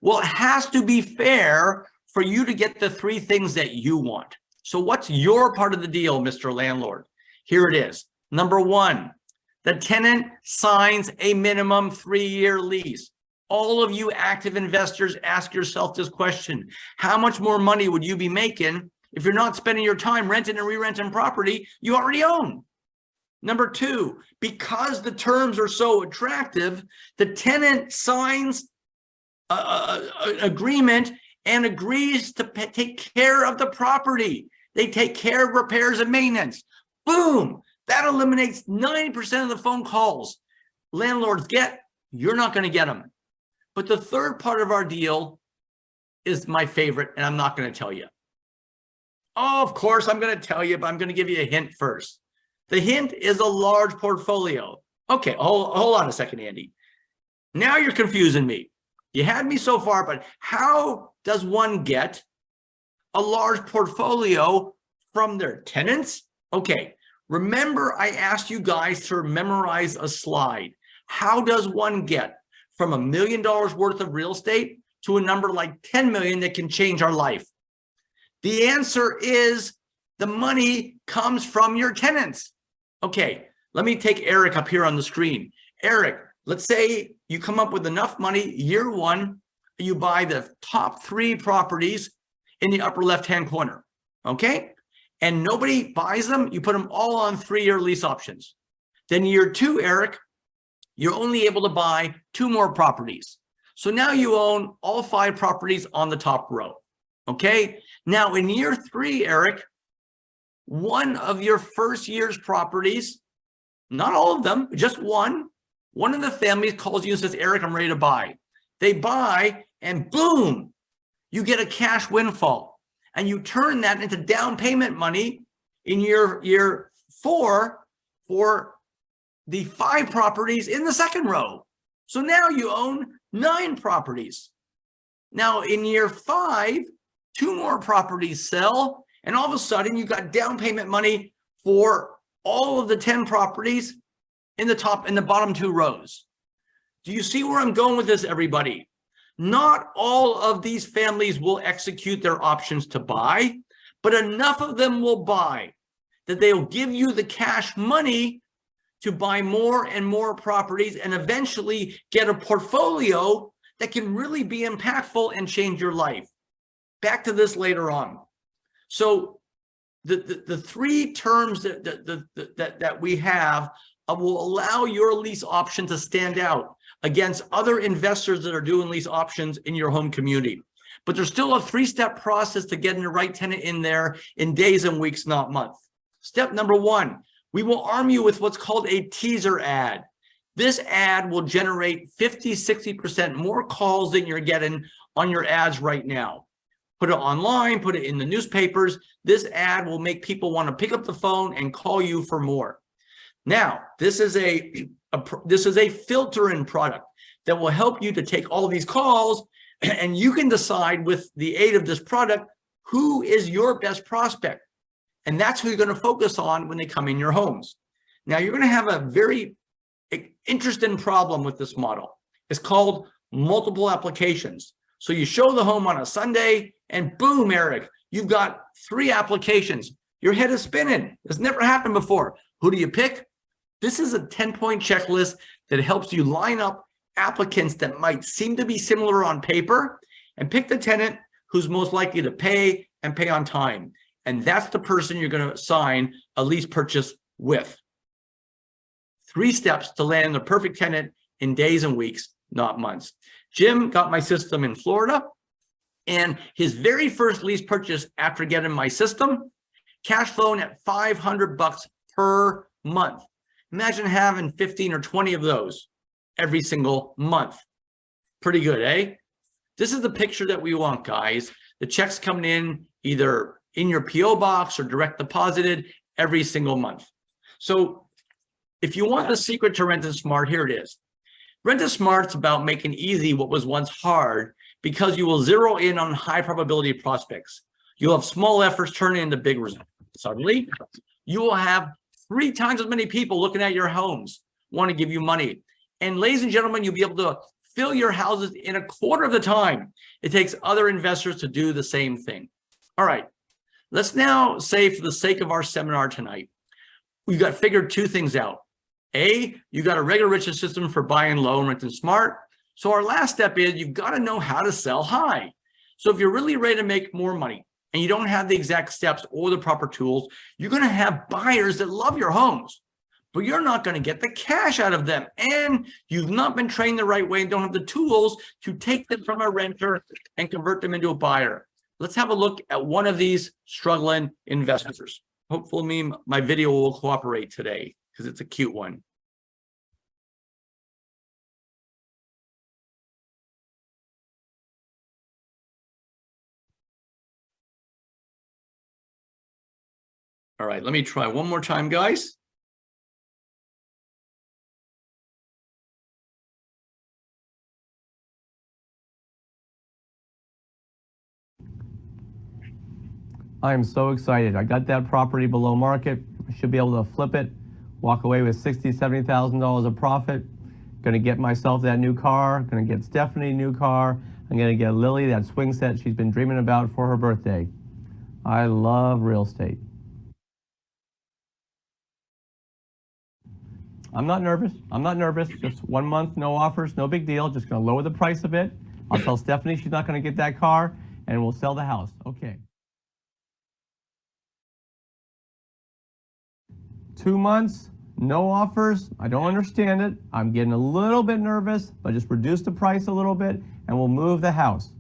Well, it has to be fair for you to get the 3 things that you want. So what's your part of the deal, Mr. Landlord? Here it is. Number 1, the tenant signs a minimum 3-year lease. All of you active investors, ask yourself this question. How much more money would you be making if you're not spending your time renting and re-renting property you already own? Number 2, because the terms are so attractive, the tenant signs an agreement and agrees to take care of the property. They take care of repairs and maintenance. Boom! That eliminates 90% of the phone calls landlords get. You're not going to get them. But the third part of our deal is my favorite, and I'm not going to tell you. Oh, of course, I'm going to tell you, but I'm going to give you a hint first. The hint is a large portfolio. Okay, hold on a second, Andy. Now you're confusing me. You had me so far, but how does one get a large portfolio from their tenants? Okay, remember I asked you guys to memorize a slide. How does one get from $1 million worth of real estate to a number like 10 million that can change our life? The answer is the money comes from your tenants. Okay, let me take Eric up here on the screen. Eric, let's say you come up with enough money year one, you buy the top 3 properties in the upper left-hand corner, okay? And nobody buys them, you put them all on 3-year lease options. Then year 2, Eric, you're only able to buy 2 more properties. So now you own all 5 properties on the top row, okay? Now in year 3, Eric, one of your first year's properties, not all of them, just one of the families calls you and says, Eric, I'm ready to buy. They buy and boom, you get a cash windfall and you turn that into down payment money in year 4 for the 5 properties in the second row. So now you own 9 properties. Now in year 5, 2 more properties sell, and all of a sudden you got down payment money for all of the 10 properties in the bottom 2 rows. Do you see where I'm going with this, everybody? Not all of these families will execute their options to buy, but enough of them will buy that they'll give you the cash money to buy more and more properties and eventually get a portfolio that can really be impactful and change your life. Back to this later on. So the 3 terms that we have will allow your lease option to stand out against other investors that are doing lease options in your home community. But there's still a 3-step process to getting the right tenant in there in days and weeks, not months. Step number 1, we will arm you with what's called a teaser ad. This ad will generate 50-60% more calls than you're getting on your ads right now. Put it online, put it in the newspapers. This ad will make people want to pick up the phone and call you for more. Now, this is a filtering product that will help you to take all of these calls, and you can decide with the aid of this product who is your best prospect. And that's who you're going to focus on when they come in your homes. Now, you're going to have a very interesting problem with this model. It's called multiple applications. So you show the home on a Sunday and boom, Eric, you've got 3 applications. Your head is spinning. It's never happened before. Who do you pick? This is a 10-point checklist that helps you line up applicants that might seem to be similar on paper and pick the tenant who's most likely to pay and pay on time. And that's the person you're going to sign a lease purchase with. 3 steps to land the perfect tenant in days and weeks, not months. Jim got my system in Florida, and his very first lease purchase after getting my system, cash flowing at $500 per month. Imagine having 15 or 20 of those every single month. Pretty good, eh? This is the picture that we want, guys. The checks coming in either in your PO box or direct deposited every single month. So if you want the secret to Rent Smart, here it is. Rent Smart's about making easy what was once hard because you will zero in on high probability prospects. You'll have small efforts turning into big results. Suddenly, you will have 3 times as many people looking at your homes want to give you money. And ladies and gentlemen, you'll be able to fill your houses in a quarter of the time it takes other investors to do the same thing. All right, let's now say for the sake of our seminar tonight, we've got figured 2 things out. A, you got a regular riches system for buying low and renting smart. So our last step is you've got to know how to sell high. So if you're really ready to make more money and you don't have the exact steps or the proper tools, you're going to have buyers that love your homes, but you're not going to get the cash out of them. And you've not been trained the right way and don't have the tools to take them from a renter and convert them into a buyer. Let's have a look at one of these struggling investors. Hopefully my video will cooperate today because it's a cute one. All right, let me try one more time, guys. I am so excited. I got that property below market. I should be able to flip it, walk away with $60,000, $70,000 of profit. Gonna get myself that new car, gonna get Stephanie a new car. I'm gonna get Lily that swing set she's been dreaming about for her birthday. I love real estate. I'm not nervous. I'm not nervous. Just 1 month, no offers, no big deal. Just going to lower the price a bit. I'll tell Stephanie she's not going to get that car, and we'll sell the house. Okay. 2 months, no offers. I don't understand it. I'm getting a little bit nervous, but just reduce the price a little bit, and we'll move the house.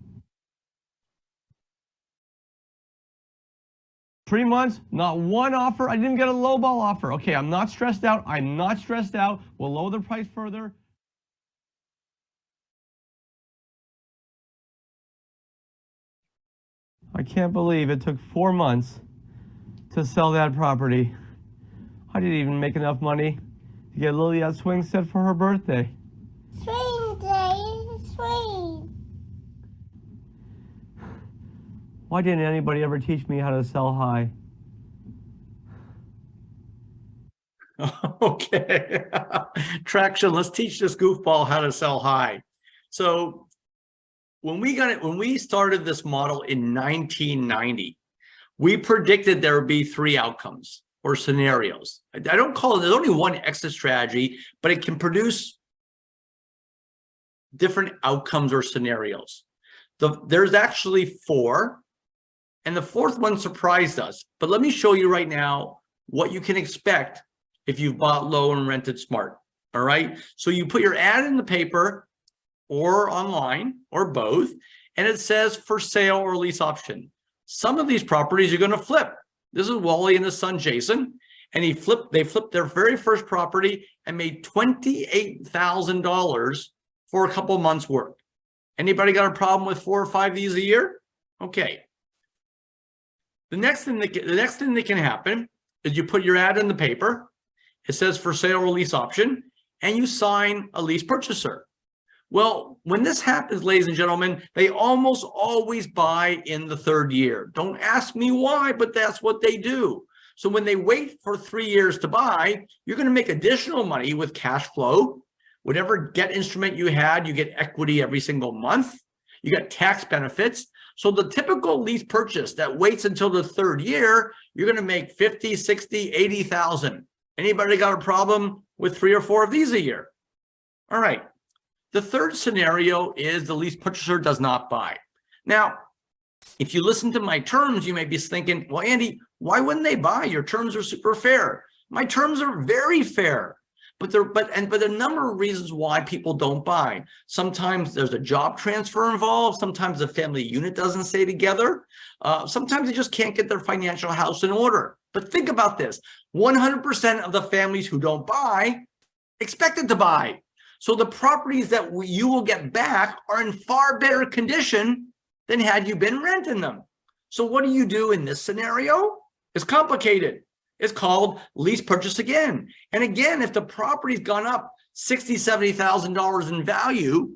3 months, not one offer. I didn't get a lowball offer. Okay, I'm not stressed out. I'm not stressed out. We'll lower the price further. I can't believe it took 4 months to sell that property. I didn't even make enough money to get Lily a swing set for her birthday. Swing day, swing. Why didn't anybody ever teach me how to sell high? Okay. Traction, let's teach this goofball how to sell high. So when we started this model in 1990, we predicted there would be 3 outcomes or scenarios. I don't call it, there's only one exit strategy, but it can produce different outcomes or scenarios. There's actually 4, and the 4th one surprised us. But let me show you right now what you can expect if you've bought low and rented smart. All right. So you put your ad in the paper or online or both, and it says for sale or lease option. Some of these properties you're going to flip. This is Wally and his son Jason, and they flipped their very first property and made $28,000 for a couple months' work. Anybody got a problem with 4 or 5 of these a year? Okay. The next thing that can happen is you put your ad in the paper. It says for sale or lease option, and you sign a lease purchaser. Well, when this happens, ladies and gentlemen, they almost always buy in the 3rd year. Don't ask me why, but that's what they do. So when they wait for 3 years to buy, you're going to make additional money with cash flow. Whatever debt instrument you had, you get equity every single month. You get tax benefits. So the typical lease purchase that waits until the 3rd year, you're going to make 50, 60, 80,000. Anybody got a problem with 3 or 4 of these a year? All right. The 3rd scenario is the lease purchaser does not buy. Now, if you listen to my terms, you may be thinking, well, Andy, why wouldn't they buy? Your terms are super fair. My terms are very fair, but a number of reasons why people don't buy. Sometimes there's a job transfer involved. Sometimes the family unit doesn't stay together. Sometimes they just can't get their financial house in order. But think about this. 100% of the families who don't buy expected to buy. So the properties that you will get back are in far better condition than had you been renting them. So what do you do in this scenario? It's complicated. It's called lease purchase again. And again, if the property's gone up $60,000, $70,000 in value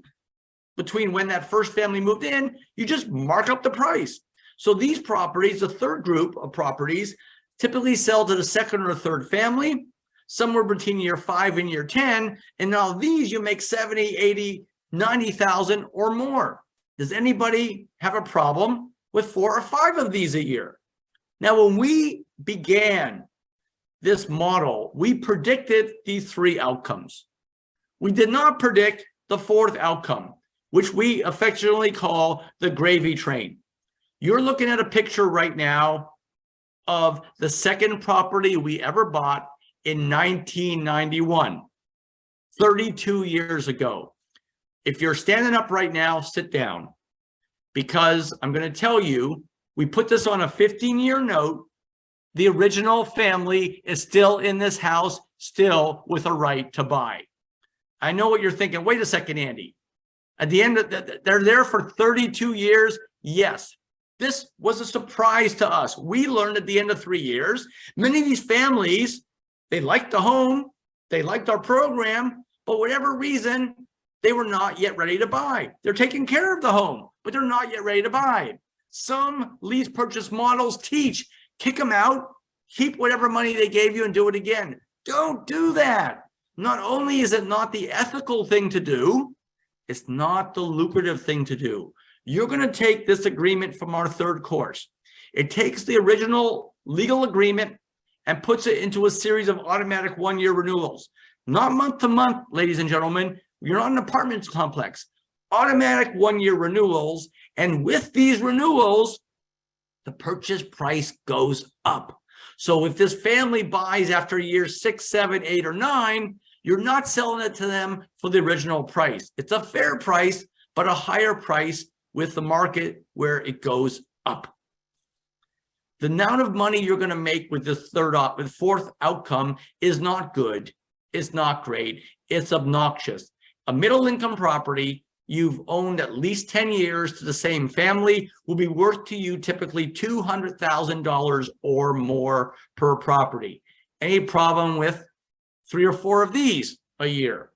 between when that first family moved in, you just mark up the price. So these properties, the 3rd group of properties, typically sell to the 2nd or 3rd family, somewhere between year 5 and year 10. And now these you make 70, 80, 90,000 or more. Does anybody have a problem with 4 or 5 of these a year? Now, when we began this model, we predicted these 3 outcomes. We did not predict the 4th outcome, which we affectionately call the gravy train. You're looking at a picture right now of the 2nd property we ever bought in 1991, 32 years ago. If you're standing up right now, sit down, because I'm going to tell you, we put this on a 15-year note. The original family is still in this house, still with a right to buy. I know what you're thinking. Wait a second, Andy. At the end of they're there for 32 years. Yes. This was a surprise to us. We learned at the end of 3 years, many of these families, they liked the home, they liked our program, but whatever reason, they were not yet ready to buy. They're taking care of the home, but they're not yet ready to buy. Some lease purchase models teach, kick them out, keep whatever money they gave you and do it again. Don't do that. Not only is it not the ethical thing to do, it's not the lucrative thing to do. You're going to take this agreement from our 3rd course. It takes the original legal agreement and puts it into a series of automatic one-year renewals. Not month to month, ladies and gentlemen. You're not an apartment complex. Automatic one-year renewals. And with these renewals, the purchase price goes up. So if this family buys after year 6, 7, 8, or 9, you're not selling it to them for the original price. It's a fair price, but a higher price with the market where it goes up. The amount of money you're going to make with this fourth outcome is not good. It's not great. It's obnoxious. A middle income property you've owned at least 10 years to the same family will be worth to you typically $200,000 or more per property. Any problem with 3 or 4 of these a year?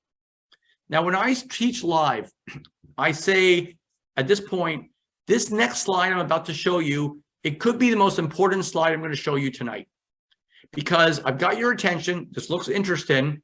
Now, when I teach live, I say at this point, this next slide I'm about to show you, it could be the most important slide I'm going to show you tonight, because I've got your attention. This looks interesting.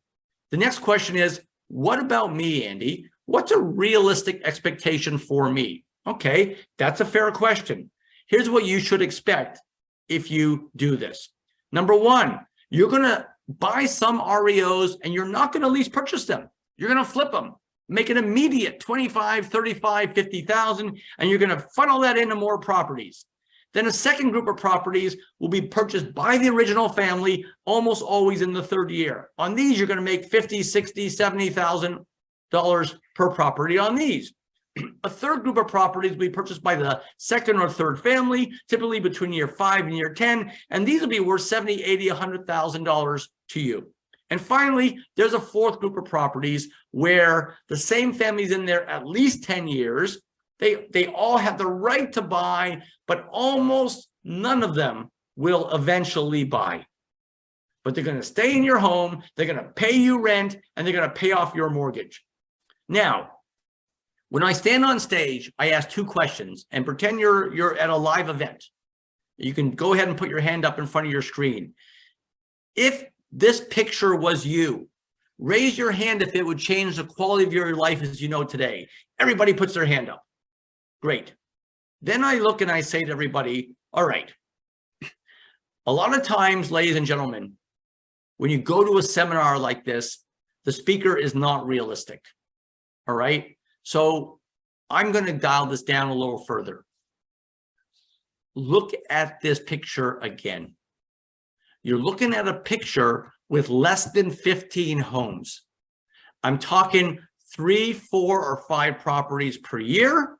The next question is, what about me, Andy? What's a realistic expectation for me? Okay, that's a fair question. Here's what you should expect if you do this. Number one, you're going to buy some REOs and you're not going to lease purchase them. You're going to flip them, make an immediate 25, 35, 50,000, and you're going to funnel that into more properties. Then a second group of properties will be purchased by the original family, almost always in the 3rd year. On these, you're going to make $50,000, $60,000, $70,000 per property on these. A third group of properties will be purchased by the 2nd or 3rd family, typically between year 5 and year 10, and these will be worth $70,000, $80,000, $100,000 to you. And finally, there's a 4th group of properties where the same family's in there at least 10 years. They all have the right to buy, but almost none of them will eventually buy. But they're going to stay in your home, they're going to pay you rent, and they're going to pay off your mortgage. Now, when I stand on stage, I ask 2 questions, and pretend you're at a live event. You can go ahead and put your hand up in front of your screen. If this picture was you, raise your hand if it would change the quality of your life as you know today. Everybody puts their hand up. Great. Then I look and I say to everybody, all right. A lot of times, ladies and gentlemen, when you go to a seminar like this, the speaker is not realistic. All right. So I'm going to dial this down a little further. Look at this picture again. You're looking at a picture with less than 15 homes. I'm talking 3, 4, or 5 properties per year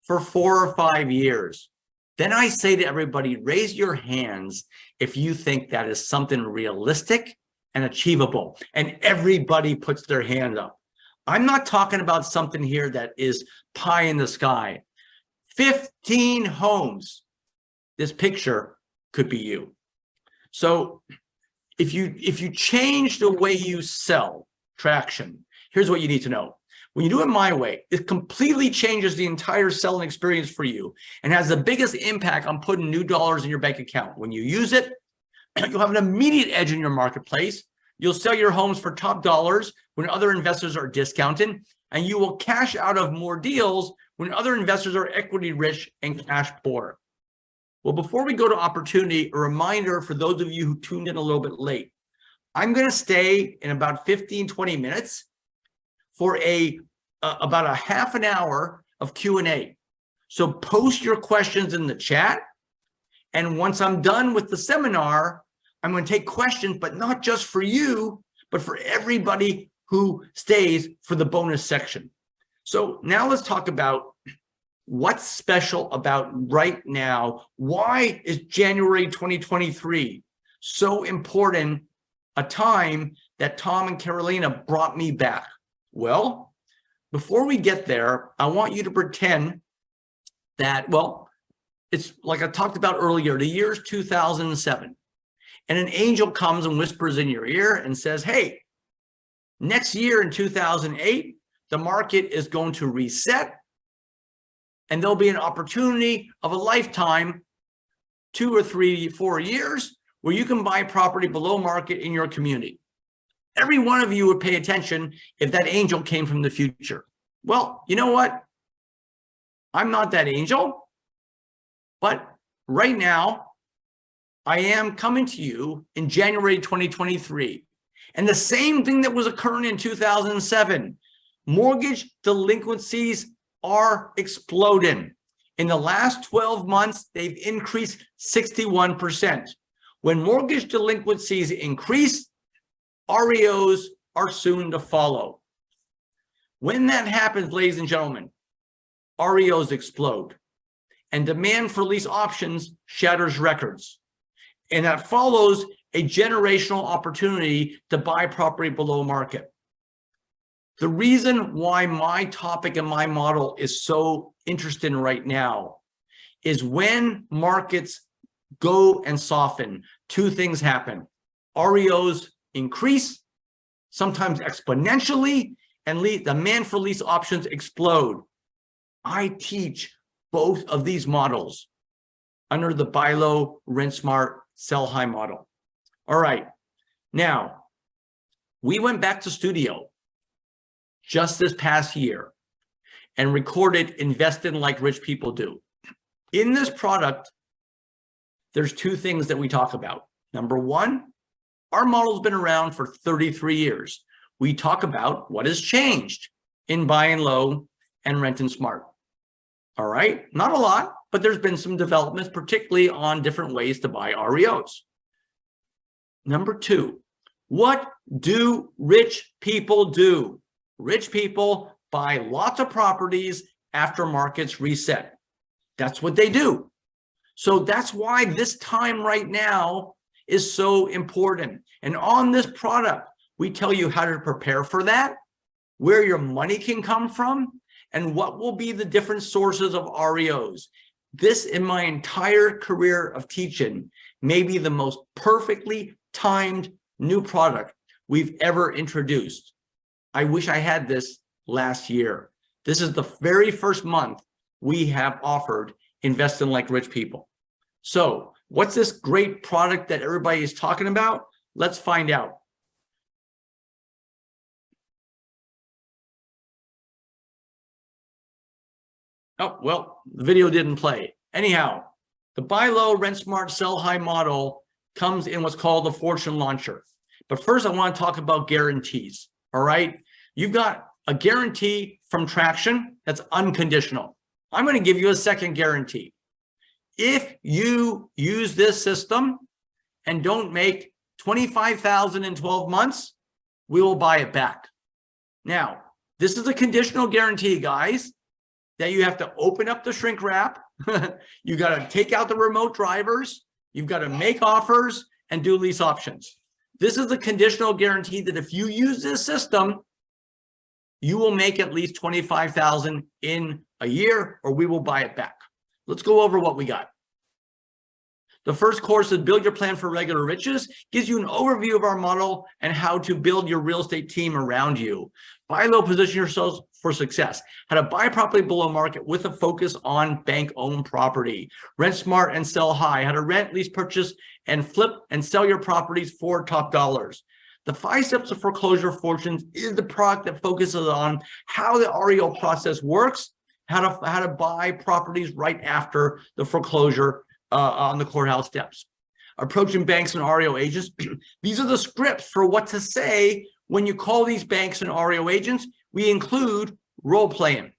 for 4 or 5 years. Then I say to everybody, raise your hands if you think that is something realistic and achievable. And everybody puts their hand up. I'm not talking about something here that is pie in the sky. 15 homes. This picture could be you. So if you change the way you sell traction, here's what you need to know. When you do it my way, it completely changes the entire selling experience for you and has the biggest impact on putting new dollars in your bank account. When you use it, you'll have an immediate edge in your marketplace. You'll sell your homes for top dollars when other investors are discounting, and you will cash out of more deals when other investors are equity rich and cash poor. Well, before we go to opportunity, a reminder for those of you who tuned in a little bit late. I'm going to stay in about 15, 20 minutes for about a half an hour of Q&A. So post your questions in the chat. And once I'm done with the seminar, I'm going to take questions, but not just for you, but for everybody who stays for the bonus section. So now let's talk about what's special about right now. Why is January 2023 so important, a time that Tom and Carolina brought me back? Well, before we get there, I want you to pretend that, well, it's like I talked about earlier, the year is 2007. And an angel comes and whispers in your ear and says, hey, next year in 2008, the market is going to reset and there'll be an opportunity of a lifetime, 2 or 3, 4 years, where you can buy property below market in your community. Every one of you would pay attention if that angel came from the future. Well, you know what? I'm not that angel, but right now, I am coming to you in January 2023. And the same thing that was occurring in 2007, mortgage delinquencies are exploding. In the last 12 months, they've increased 61%. When mortgage delinquencies increase, REOs are soon to follow. When that happens, ladies and gentlemen, REOs explode and demand for lease options shatters records. And that follows a generational opportunity to buy property below market. The reason why my topic and my model is so interesting right now is when markets go and soften, two things happen. REOs increase, sometimes exponentially, and demand for lease options explode. I teach both of these models under the buy low, rent smart, sell high model. All right, now we went back to studio just this past year and recorded Investing Like Rich People Do. In this product, there's two things that we talk about. Number one, our model's been around for 33 years. We talk about what has changed in buying low and renting smart. All right, not a lot, but there's been some developments, particularly on different ways to buy REOs. Number two, what do rich people do? Rich people buy lots of properties after markets reset. That's what they do. So that's why this time right now is so important. And on this product, we tell you how to prepare for that, where your money can come from, and what will be the different sources of REOs. This, in my entire career of teaching, may be the most perfectly timed new product we've ever introduced. I wish I had this last year. This is the very first month we have offered Investing Like Rich People. So what's this great product that everybody is talking about? Let's find out. Oh, well, the video didn't play. Anyhow, the buy low, rent smart, sell high model comes in what's called the Fortune Launcher. But first, I want to talk about guarantees. All right. You've got a guarantee from Traction that's unconditional. I'm going to give you a second guarantee. If you use this system and don't make $25,000 in 12 months, we will buy it back. Now, this is a conditional guarantee, guys, that you have to open up the shrink wrap. You got to take out the remote drivers. You've got to make offers and do lease options. This is a conditional guarantee that if you use this system, you will make at least $25,000 in a year, or we will buy it back. Let's go over what we got. The first course is Build Your Plan for Regular Riches, gives you an overview of our model and how to build your real estate team around you. Buy low, position yourselves for success. How to buy property below market with a focus on bank-owned property. Rent smart and sell high. How to rent, lease, purchase, and flip and sell your properties for top dollars. The 5 Steps of Foreclosure Fortunes is the product that focuses on how the REO process works, how to buy properties right after the foreclosure on the courthouse steps. Approaching banks and REO agents. These are the scripts for what to say when you call these banks and REO agents. We include role playing,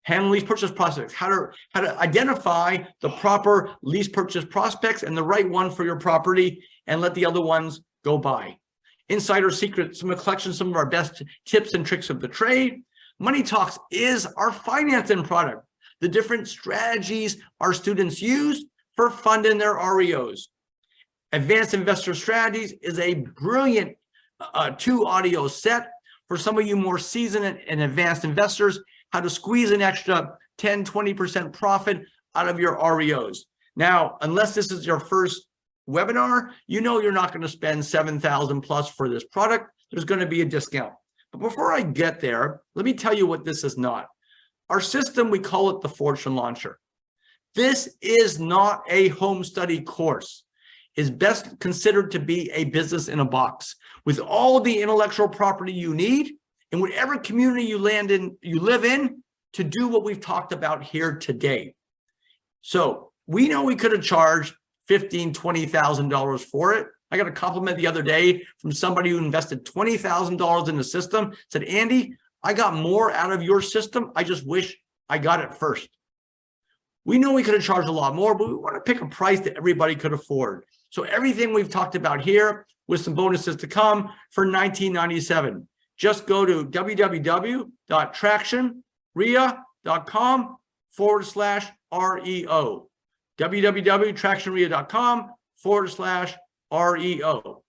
handle lease purchase prospects, how to identify the proper lease purchase prospects and the right one for your property, and let the other ones go by. Insider secrets, some of our best tips and tricks of the trade. Money Talks is our financing product, the different strategies our students use for funding their REOs. Advanced Investor Strategies is a brilliant 2-audio set for some of you more seasoned and advanced investors, how to squeeze an extra 10-20% profit out of your REOs. Now, unless this is your first webinar, you know you're not going to spend $7,000 plus for this product. There's going to be a discount. But before I get there, let me tell you what this is not. Our system, we call it the Fortune Launcher. This is not a home study course. It's best considered to be a business in a box with all the intellectual property you need in whatever community you live in to do what we've talked about here today. So We know we could have charged $15,000, $20,000 for it. I got a compliment the other day from somebody who invested $20,000 in the system, said, Andy, I got more out of your system. I just wish I got it first. We know we could have charged a lot more, but we want to pick a price that everybody could afford. So everything we've talked about here with some bonuses to come for $19.97. Just go to www.tractionrea.com/REO. www.tractionrea.com/REO.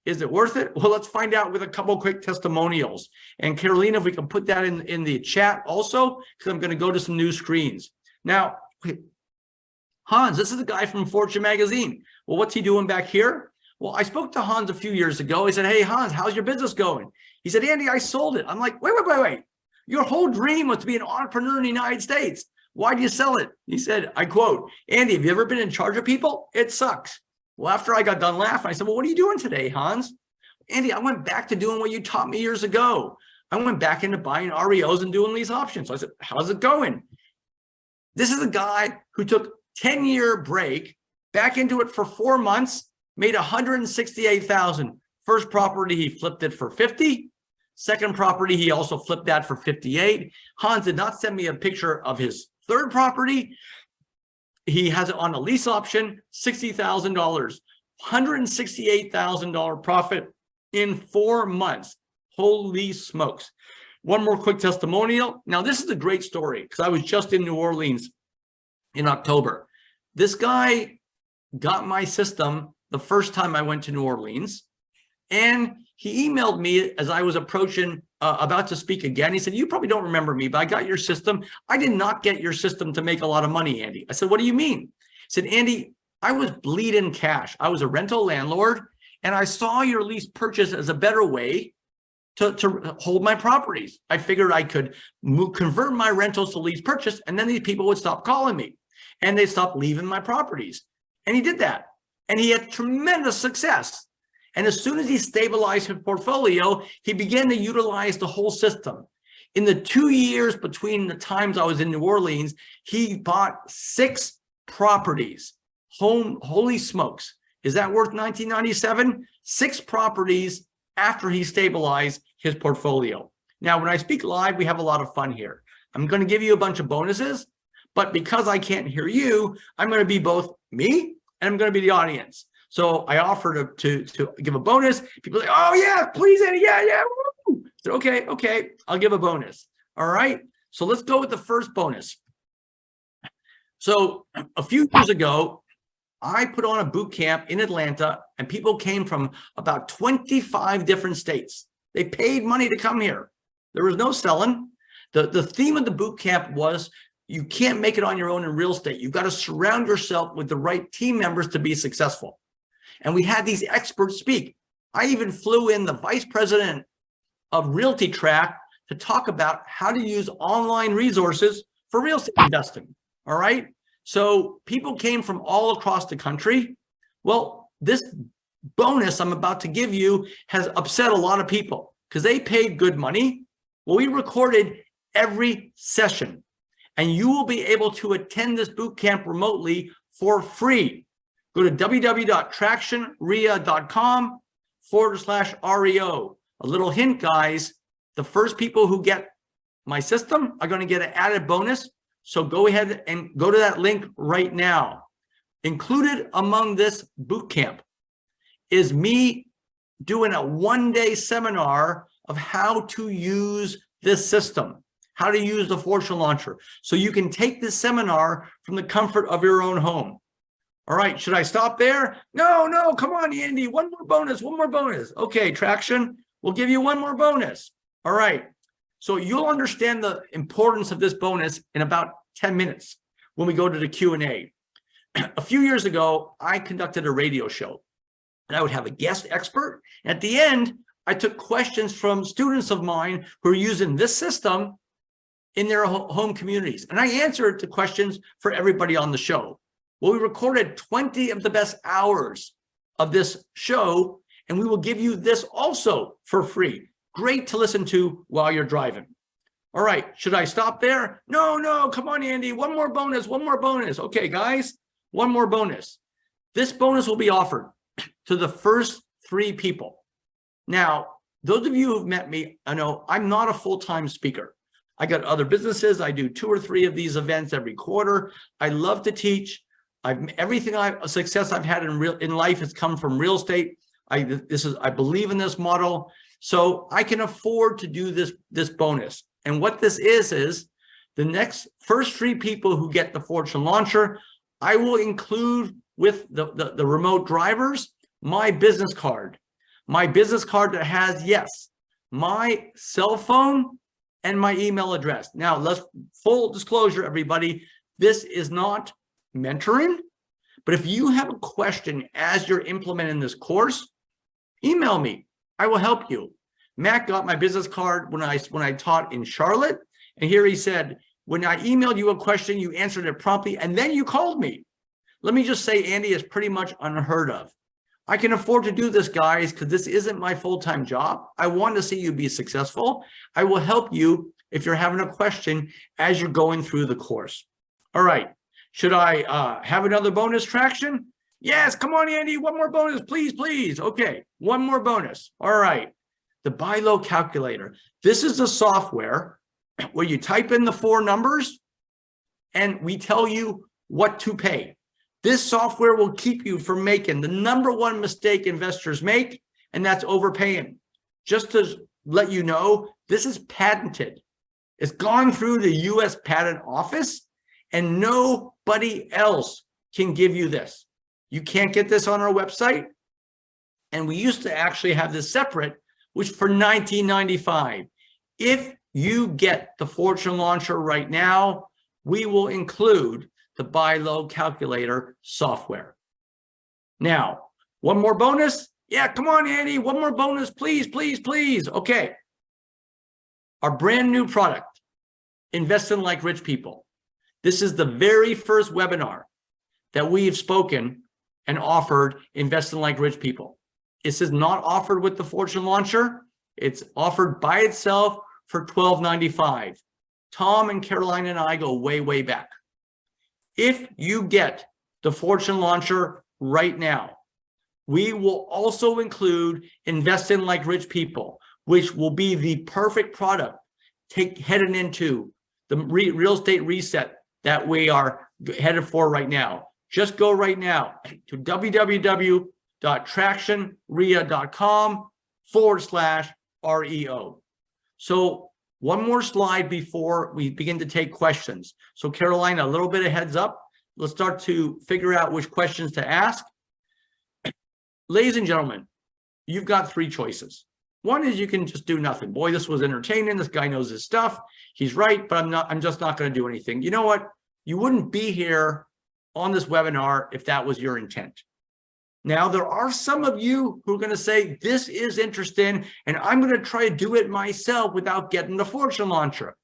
Is it worth it? Well, let's find out with a couple quick testimonials. And Carolina, if we can put that in the chat also, because I'm going to go to some new screens. Now, Hans, this is the guy from Fortune magazine. Well, what's he doing back here? Well, I spoke to Hans a few years ago. He said, hey, Hans, how's your business going? He said, Andy, I sold it. I'm like, wait. Your whole dream was to be an entrepreneur in the United States. Why do you sell it? He said, I quote, Andy, have you ever been in charge of people? It sucks. Well, after I got done laughing, I said, well, what are you doing today, Hans? Andy, I went back to doing what you taught me years ago. I went back into buying REOs and doing lease options. So I said, how's it going? This is a guy who took 10-year break, back into it for 4 months, made $168,000. First property, he flipped it for 50. Second property, he also flipped that for 58. Hans did not send me a picture of his third property. He has it on a lease option, $60,000, $168,000 profit in 4 months. Holy smokes. One more quick testimonial. Now, this is a great story because I was just in New Orleans in October. This guy got my system the first time I went to New Orleans, and he emailed me as I was approaching, about to speak again. He said, you probably don't remember me, but I got your system. I did not get your system to make a lot of money, Andy. I said, what do you mean? He said, Andy, I was bleeding cash. I was a rental landlord, and I saw your lease purchase as a better way to hold my properties. I figured I could convert my rentals to lease purchase, and then these people would stop calling me and they stopped leaving my properties. And he did that, and he had tremendous success. And as soon as he stabilized his portfolio, he began to utilize the whole system. In the 2 years between the times I was in New Orleans, he bought 6 properties. Holy smokes. Is that worth $19.97? 6 properties after he stabilized his portfolio. Now, when I speak live, we have a lot of fun here. I'm going to give you a bunch of bonuses, but because I can't hear you, I'm going to be both me and I'm going to be the audience. So I offer to give a bonus. People are like, oh yeah, please, Eddie, yeah. Woo. So, okay, I'll give a bonus. All right. So let's go with the first bonus. So a few years ago, I put on a boot camp in Atlanta, and people came from about 25 different states. They paid money to come here. There was no selling. The theme of the boot camp was you can't make it on your own in real estate. You've got to surround yourself with the right team members to be successful. And we had these experts speak. I even flew in the vice president of Realty Track to talk about how to use online resources for real estate investing. All right. So people came from all across the country. Well, this bonus I'm about to give you has upset a lot of people because they paid good money. Well, we recorded every session, and you will be able to attend this boot camp remotely for free. Go to www.tractionrea.com/REO. A little hint, guys, the first people who get my system are going to get an added bonus. So go ahead and go to that link right now. Included among this boot camp is me doing a one-day seminar of how to use this system, how to use the Fortune Launcher. So you can take this seminar from the comfort of your own home. All right, should I stop there? No, come on, Andy, one more bonus. Okay, Traction, we'll give you one more bonus. All right. So you'll understand the importance of this bonus in about 10 minutes when we go to the Q&A. A few years ago, I conducted a radio show, and I would have a guest expert. At the end, I took questions from students of mine who are using this system in their home communities, and I answered the questions for everybody on the show. Well, we recorded 20 of the best hours of this show, and we will give you this also for free. Great to listen to while you're driving. All right, should I stop there? No, come on, Andy, one more bonus. Okay, guys, one more bonus. This bonus will be offered to the first 3 people. Now, those of you who've met me, I know I'm not a full-time speaker. I got other businesses. I do 2 or 3 of these events every quarter. I love to teach. Success I've had in life has come from real estate. I believe in this model, so I can afford to do this bonus. And what this is the first 3 people who get the Fortune Launcher, I will include with the remote drivers my business card that has, yes, my cell phone and my email address. Now, full disclosure, everybody, this is not mentoring, but if you have a question as you're implementing this course, email me. I will help you. Matt got my business card when I taught in Charlotte, and here he said, when I emailed you a question, you answered it promptly, and then you called me. Let me just say, Andy, is pretty much unheard of. I can afford to do this, guys, because this isn't my full-time job. I want to see you be successful. I will help you if you're having a question as you're going through the course. All right. Should I have another bonus traction? Yes. Come on, Andy. One more bonus, please, please. Okay. One more bonus. All right. The buy low calculator. This is the software where you type in the 4 numbers and we tell you what to pay. This software will keep you from making the #1 mistake investors make, and that's overpaying. Just to let you know, this is patented. It's gone through the US Patent Office, and nobody else can give you this. You can't get this on our website. And we used to actually have this separate, which for $19.95. If you get the Fortune Launcher right now, we will include the buy low calculator software. Now, one more bonus. Yeah, come on, Andy. One more bonus, please, please, please. Okay. Our brand new product, Investing Like Rich People. This is the very first webinar that we have spoken and offered Investing Like Rich People. This is not offered with the Fortune Launcher. It's offered by itself for $12.95. Tom and Caroline and I go way, way back. If you get the Fortune Launcher right now, we will also include Investing Like Rich People, which will be the perfect product heading into the real estate reset that we are headed for right now. Just go right now to www.tractionrea.com/REO. So one more slide before we begin to take questions. So Carolina, a little bit of heads up. Let's start to figure out which questions to ask. Ladies and gentlemen, you've got 3 choices. One is you can just do nothing. Boy, this was entertaining. This guy knows his stuff. He's right, but I'm just not going to do anything. You know what? You wouldn't be here on this webinar if that was your intent. Now, there are some of you who are going to say, this is interesting, and I'm going to try to do it myself without getting the Fortune Launcher.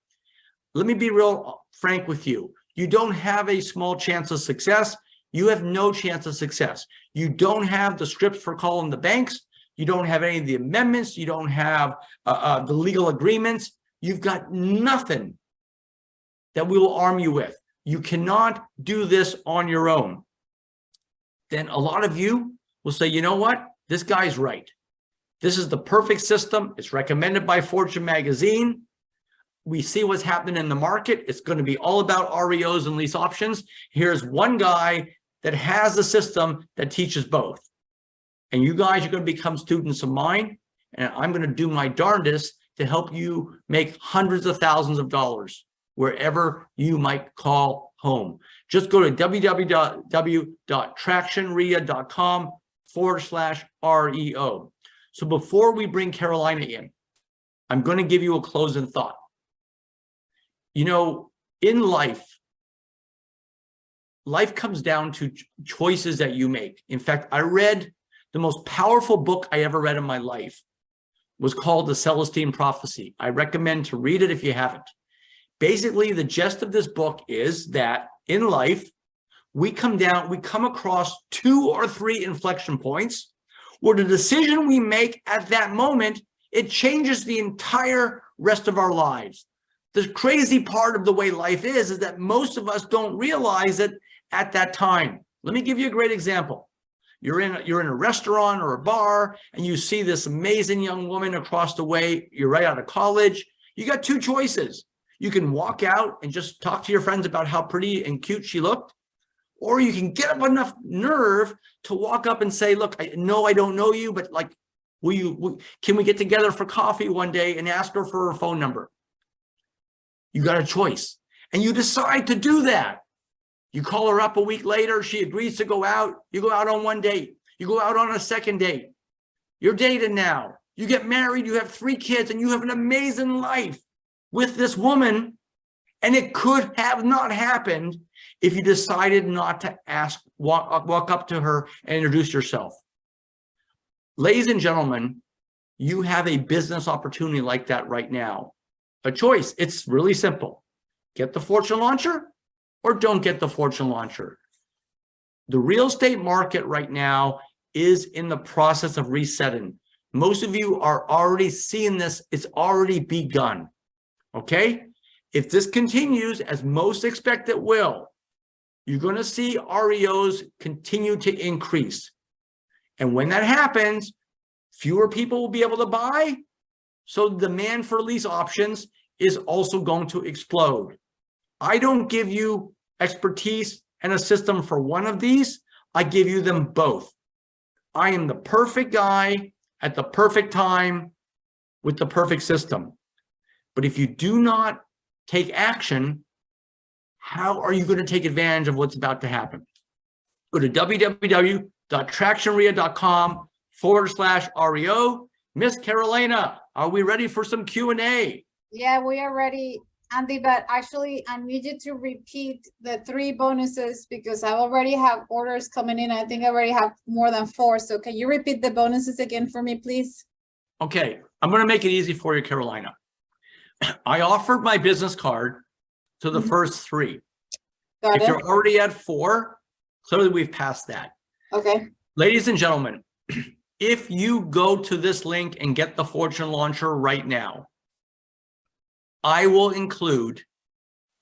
Let me be real frank with you. You don't have a small chance of success. You have no chance of success. You don't have the scripts for calling the banks. You don't have any of the amendments. You don't have the legal agreements. You've got nothing that we will arm you with. You cannot do this on your own. Then a lot of you will say, you know what? This guy's right. This is the perfect system. It's recommended by Fortune magazine. We see what's happening in the market. It's going to be all about REOs and lease options. Here's one guy that has a system that teaches both. And you guys are going to become students of mine. And I'm going to do my darndest to help you make hundreds of thousands of dollars wherever you might call home. Just go to www.tractionrea.com/REO. So before we bring Carolina in, I'm going to give you a closing thought. You know, in life comes down to choices that you make. In fact, I read the most powerful book I ever read in my life. It was called The Celestine Prophecy. I recommend to read it if you haven't. Basically, the gist of this book is that in life, we come across 2 or 3 inflection points where the decision we make at that moment, it changes the entire rest of our lives. The crazy part of the way life is that most of us don't realize it at that time. Let me give you a great example. You're in a restaurant or a bar and you see this amazing young woman across the way. You're right out of college. You got two choices. You can walk out and just talk to your friends about how pretty and cute she looked, or you can get up enough nerve to walk up and say, look, I know I don't know you, but like, can we get together for coffee one day and ask her for her phone number? You got a choice and you decide to do that. You call her up a week later, she agrees to go out. You go out on one date. You go out on a second date. You're dating now. You get married, you have 3 kids, and you have an amazing life with this woman. And it could have not happened if you decided not to walk up to her and introduce yourself. Ladies and gentlemen, you have a business opportunity like that right now. A choice. It's really simple. Get the fortune launcher or don't get the fortune launcher. The real estate market right now is in the process of resetting. Most of you are already seeing this. It's already begun. Okay? If this continues, as most expect it will, you're going to see REOs continue to increase. And when that happens, fewer people will be able to buy. So the demand for lease options is also going to explode. I don't give you expertise and a system for one of these. I give you them both. I am the perfect guy at the perfect time with the perfect system. But if you do not take action, how are you going to take advantage of what's about to happen? Go to www.tractionrea.com/REO. Miss Carolina, are we ready for some Q&A? Yeah, we are ready, Andy, but actually I need you to repeat the 3 bonuses because I already have orders coming in. I think I already have more than 4. So can you repeat the bonuses again for me, please? Okay, I'm going to make it easy for you, Carolina. I offered my business card to the first 3. Got If it. you're already at 4, clearly we've passed that. Okay. Ladies and gentlemen, if you go to this link and get the fortune launcher right now, I will include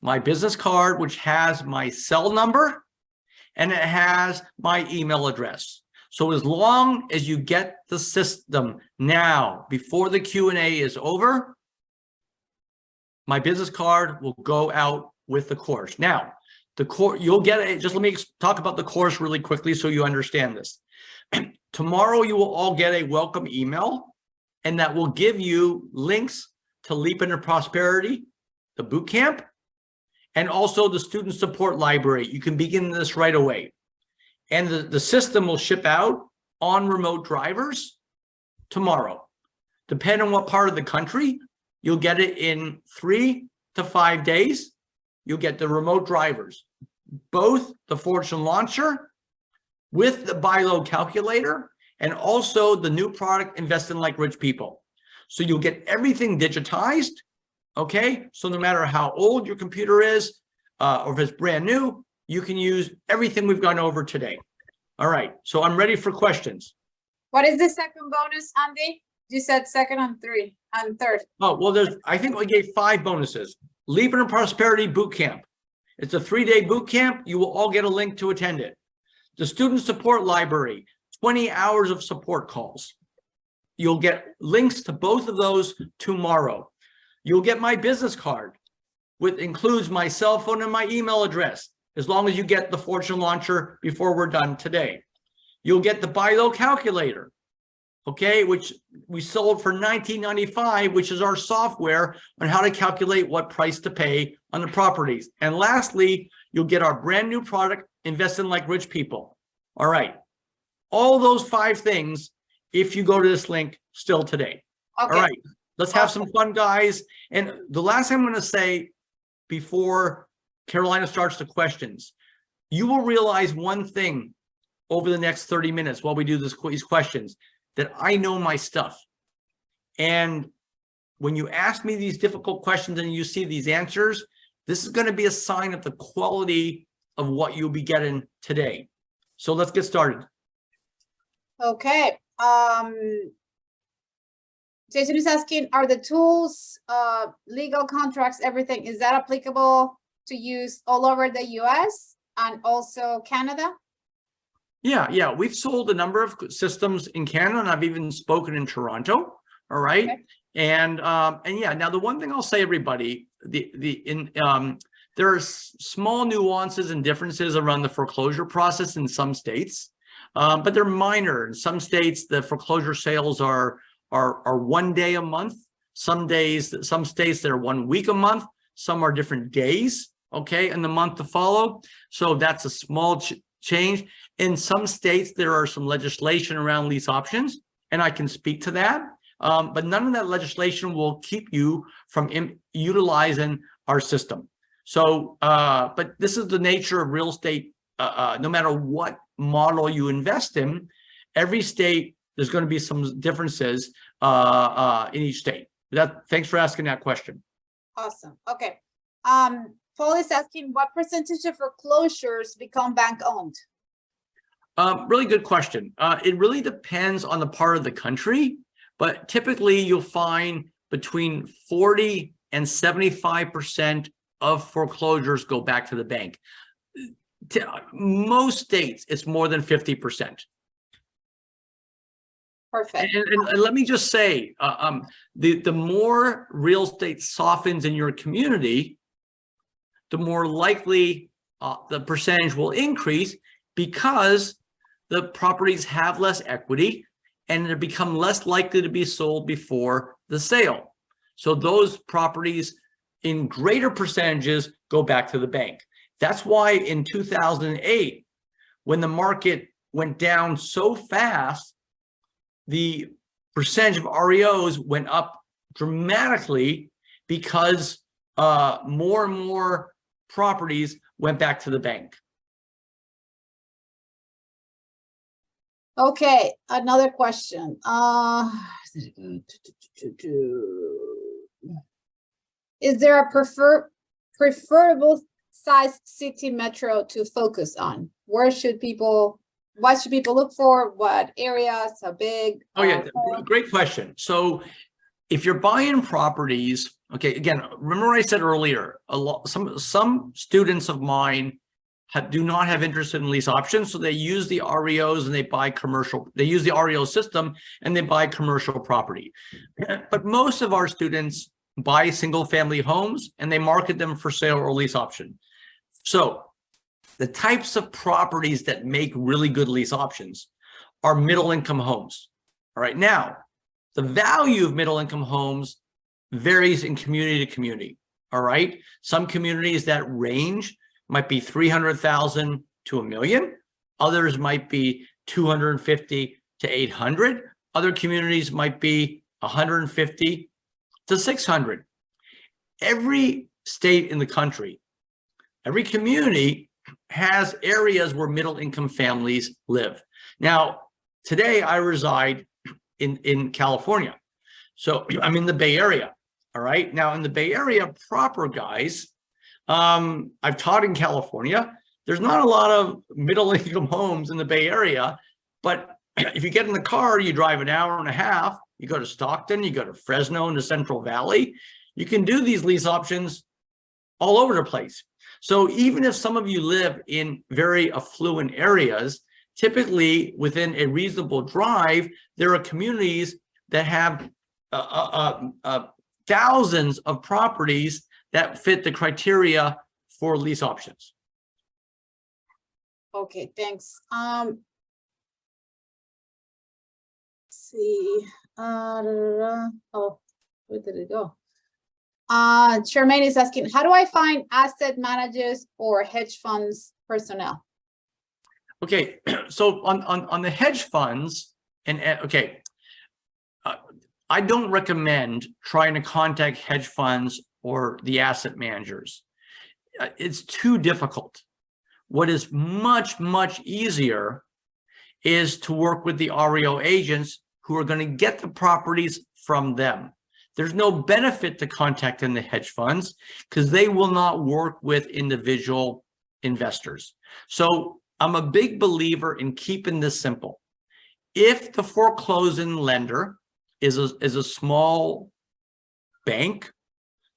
my business card, which has my cell number and it has my email address. So as long as you get the system now, before the Q&A is over, my business card will go out with the course. Now, the course, you'll get it. Just let me talk about the course really quickly so you understand this. Tomorrow, you will all get a welcome email, and that will give you links to Leap into Prosperity, the boot camp, and also the student support library. You can begin this right away. And the system will ship out on remote drivers tomorrow. Depending on what part of the country, you'll get it in 3 to 5 days. You'll get the remote drivers, both the fortune launcher with the buy low calculator and also the new product, Investing Like Rich People. So you'll get everything digitized, okay? So no matter how old your computer is, or if it's brand new, you can use everything we've gone over today. All right, so I'm ready for questions. What is the second bonus, Andy? You said second and third. Oh, well, I think we gave 5 bonuses. Leap into Prosperity Boot Camp. It's a 3-day boot camp. You will all get a link to attend it. The Student Support Library, 20 hours of support calls. You'll get links to both of those tomorrow. You'll get my business card, which includes my cell phone and my email address, as long as you get the fortune launcher before we're done today. You'll get the buy low calculator, okay, which we sold for $19.95, which is our software on how to calculate what price to pay on the properties. And lastly, you'll get our brand new product, Investing Like Rich People. All right, all those 5 things, if you go to this link still today. Okay. All right, let's have some fun, guys. And the last thing I'm going to say before Carolina starts the questions, you will realize one thing over the next 30 minutes while we do these questions, that I know my stuff. And when you ask me these difficult questions and you see these answers, this is going to be a sign of the quality of what you'll be getting today. So let's get started. Okay. Jason is asking, are the tools, legal contracts, everything, is that applicable to use all over the US and also Canada? Yeah. We've sold a number of systems in Canada, and I've even spoken in Toronto. All right. Okay. And yeah, now the one thing I'll say, everybody, there are small nuances and differences around the foreclosure process in some states, but they're minor. In some states, the foreclosure sales are 1 day a month. Some states they're 1 week a month. Some are different days, okay, in the month to follow. So that's a small change. In some states, there are some legislation around lease options, and I can speak to that. But none of that legislation will keep you from utilizing our system. So, but this is the nature of real estate. No matter what model you invest in, every state, there's going to be some differences in each state. Thanks for asking that question. Awesome. Okay. Paul is asking, what percentage of foreclosures become bank owned? Really good question. It really depends on the part of the country, but typically you'll find between 40 and 75% of foreclosures go back to the bank. Most states, it's more than 50%. Perfect. And let me just say, the more real estate softens in your community, the more likely the percentage will increase, because the properties have less equity and they become less likely to be sold before the sale. So those properties in greater percentages go back to the bank. That's why in 2008, when the market went down so fast, the percentage of REOs went up dramatically, because more and more properties went back to the bank. Okay, another question. Is there a preferable size city metro to focus on? What should people look for? What areas? How big? Oh yeah, great question. So if you're buying properties, okay, again, remember what I said earlier, some students of mine do not have interest in lease options, so they use the REOs and they buy commercial. They use the REO system and they buy commercial property. But most of our students buy single family homes and they market them for sale or lease option. So the types of properties that make really good lease options are middle income homes. All right, now the value of middle income homes varies in community to community. All right, some communities that range might be 300,000 to $1 million. Others might be 250 to 800. Other communities might be 150 to 600. Every state in the country, every community has areas where middle income families live. Now, today I reside in California. So I'm in the Bay Area. All right. Now in the Bay Area proper, guys, I've taught in California. There's not a lot of middle income homes in the Bay Area, but if you get in the car, you drive an hour and a half, you go to Stockton, you go to Fresno in the Central Valley, you can do these lease options all over the place. So even if some of you live in very affluent areas, typically within a reasonable drive, there are communities that have thousands of properties that fit the criteria for lease options. Okay, thanks. Let's see. Oh, where did it go? Charmaine is asking, how do I find asset managers or hedge funds personnel? Okay, so on the hedge funds, and okay, I don't recommend trying to contact hedge funds or the asset managers. It's too difficult. What is much, much easier is to work with the REO agents who are going to get the properties from them. There's no benefit to contacting the hedge funds because they will not work with individual investors. So I'm a big believer in keeping this simple. If the foreclosing lender is a small bank,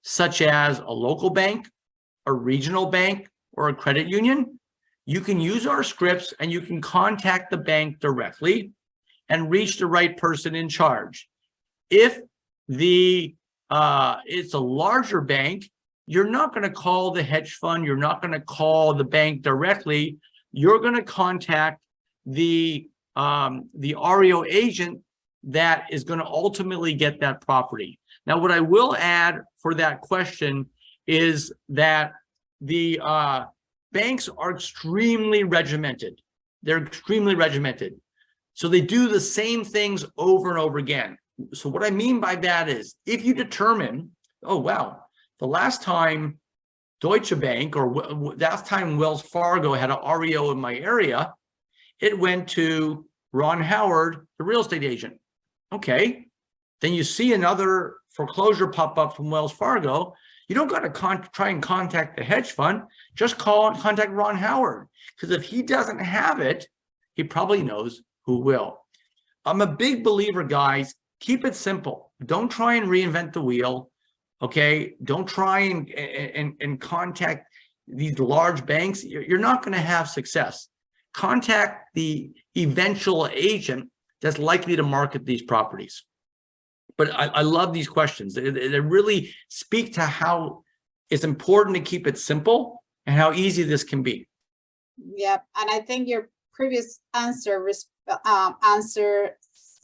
such as a local bank, a regional bank, or a credit union, you can use our scripts and you can contact the bank directly and reach the right person in charge. If it's a larger bank, you're not going to call the hedge fund. You're not going to call the bank directly. You're going to contact the REO agent that is going to ultimately get that property. Now, what I will add for that question is that the banks are extremely regimented. They're extremely regimented. So they do the same things over and over again. So what I mean by that is if you determine, oh, wow, the last time Deutsche Bank or last time Wells Fargo had an REO in my area, it went to Ron Howard, the real estate agent. Okay, then you see another foreclosure pop up from Wells Fargo. You don't got to try and contact the hedge fund. Just contact Ron Howard, because if he doesn't have it, he probably knows who will. I'm a big believer, guys. Keep it simple. Don't try and reinvent the wheel. Okay, don't try and contact these large banks. You're not going to have success. Contact the eventual agent that's likely to market these properties. But I love these questions. They really speak to how it's important to keep it simple and how easy this can be. Yep, and I think your previous answer answer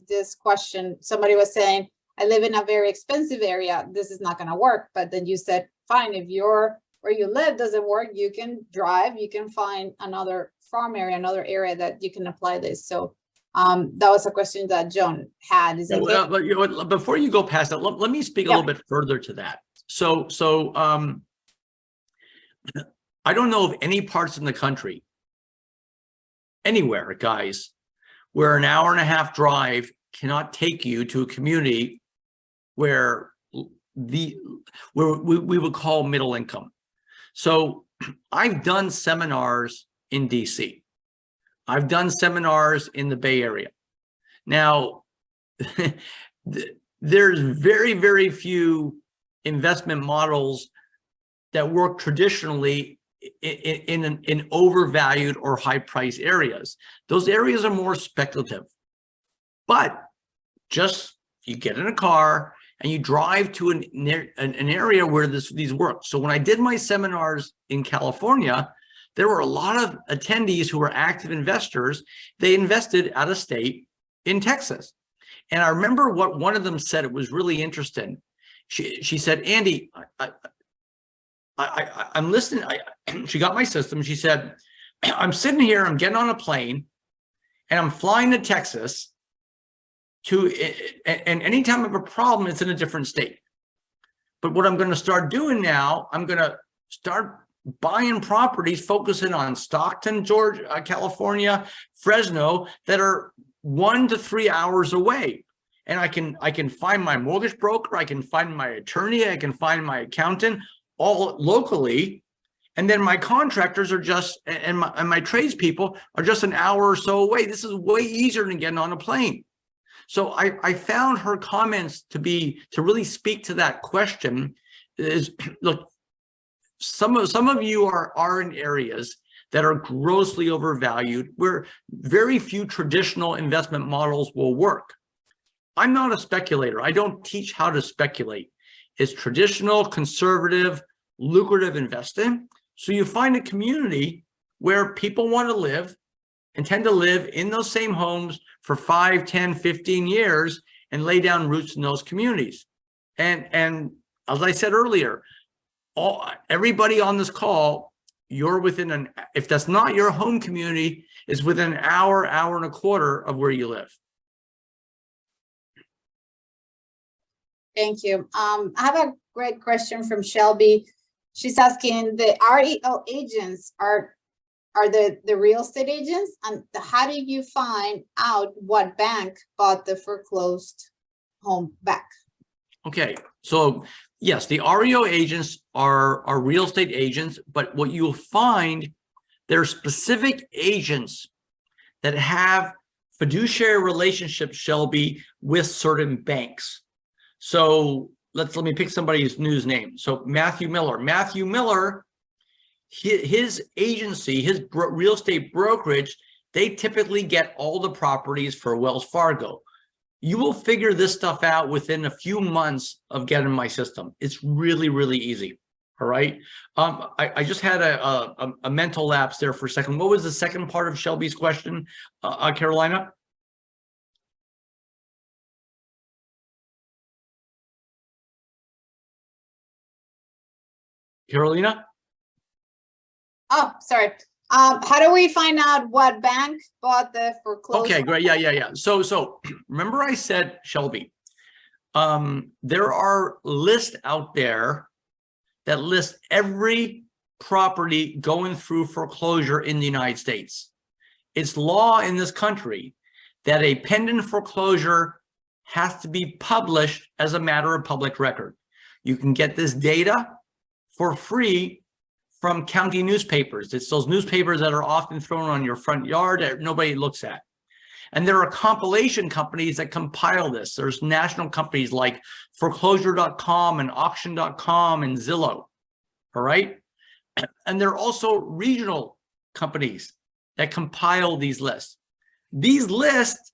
this question. Somebody was saying, I live in a very expensive area. This is not going to work. But then you said, fine, if where you live doesn't work, you can drive, you can find another farm area, another area that you can apply this. So that was a question that John had. Is but you know, before you go past that, let me speak a little bit further to that. So I don't know of any parts in the country, anywhere, guys, where an hour and a half drive cannot take you to a community where we would call middle income. So I've done seminars in DC. I've done seminars in the Bay Area. Now, there's very, very few investment models that work traditionally in overvalued or high price areas. Those areas are more speculative. But just you get in a car and you drive to an area where these work. So when I did my seminars in California, there were a lot of attendees who were active investors. They invested out of state in Texas. And I remember what one of them said. It was really interesting. She said, Andy, I'm listening. She got my system. She said, I'm sitting here, I'm getting on a plane and I'm flying to Texas and anytime I have a problem, it's in a different state. But what I'm going to start doing now, I'm going to start buying properties, focusing on Stockton, Georgia, California, Fresno, that are 1 to 3 hours away. And I can find my mortgage broker, I can find my attorney, I can find my accountant, all locally. And then my contractors are just, and my tradespeople are just an hour or so away. This is way easier than getting on a plane. So I found her comments to really speak to that question. Is look, some of you are in areas that are grossly overvalued, where very few traditional investment models will work. I'm not a speculator. I don't teach how to speculate. It's traditional, conservative, lucrative investing. So you find a community where people want to live and tend to live in those same homes for 5, 10, 15 years and lay down roots in those communities. And as I said earlier, everybody on this call, you're within if that's not your home community, is within an hour and a quarter of where you live. Thank you. I have a great question from Shelby. She's asking, the REO agents are the real estate agents, and how do you find out what bank bought the foreclosed home back? Okay, so yes, the REO agents are real estate agents, but what you'll find, there are specific agents that have fiduciary relationships, Shelby, with certain banks. So let me pick somebody's news name. So Matthew Miller. Matthew Miller his agency, his real estate brokerage, they typically get all the properties for Wells Fargo. You will figure this stuff out within a few months of getting my system. It's really, really easy. All right. I just had a mental lapse there for a second. What was the second part of Shelby's question, Carolina? Carolina? Oh, sorry. How do we find out what bank bought the foreclosure? Okay, great. Yeah. So remember I said, Shelby, there are lists out there that list every property going through foreclosure in the United States. It's law in this country that a pending foreclosure has to be published as a matter of public record. You can get this data for free from county newspapers. It's those newspapers that are often thrown on your front yard that nobody looks at. And there are compilation companies that compile this. There's national companies like foreclosure.com and auction.com and Zillow, all right? And there are also regional companies that compile these lists. These lists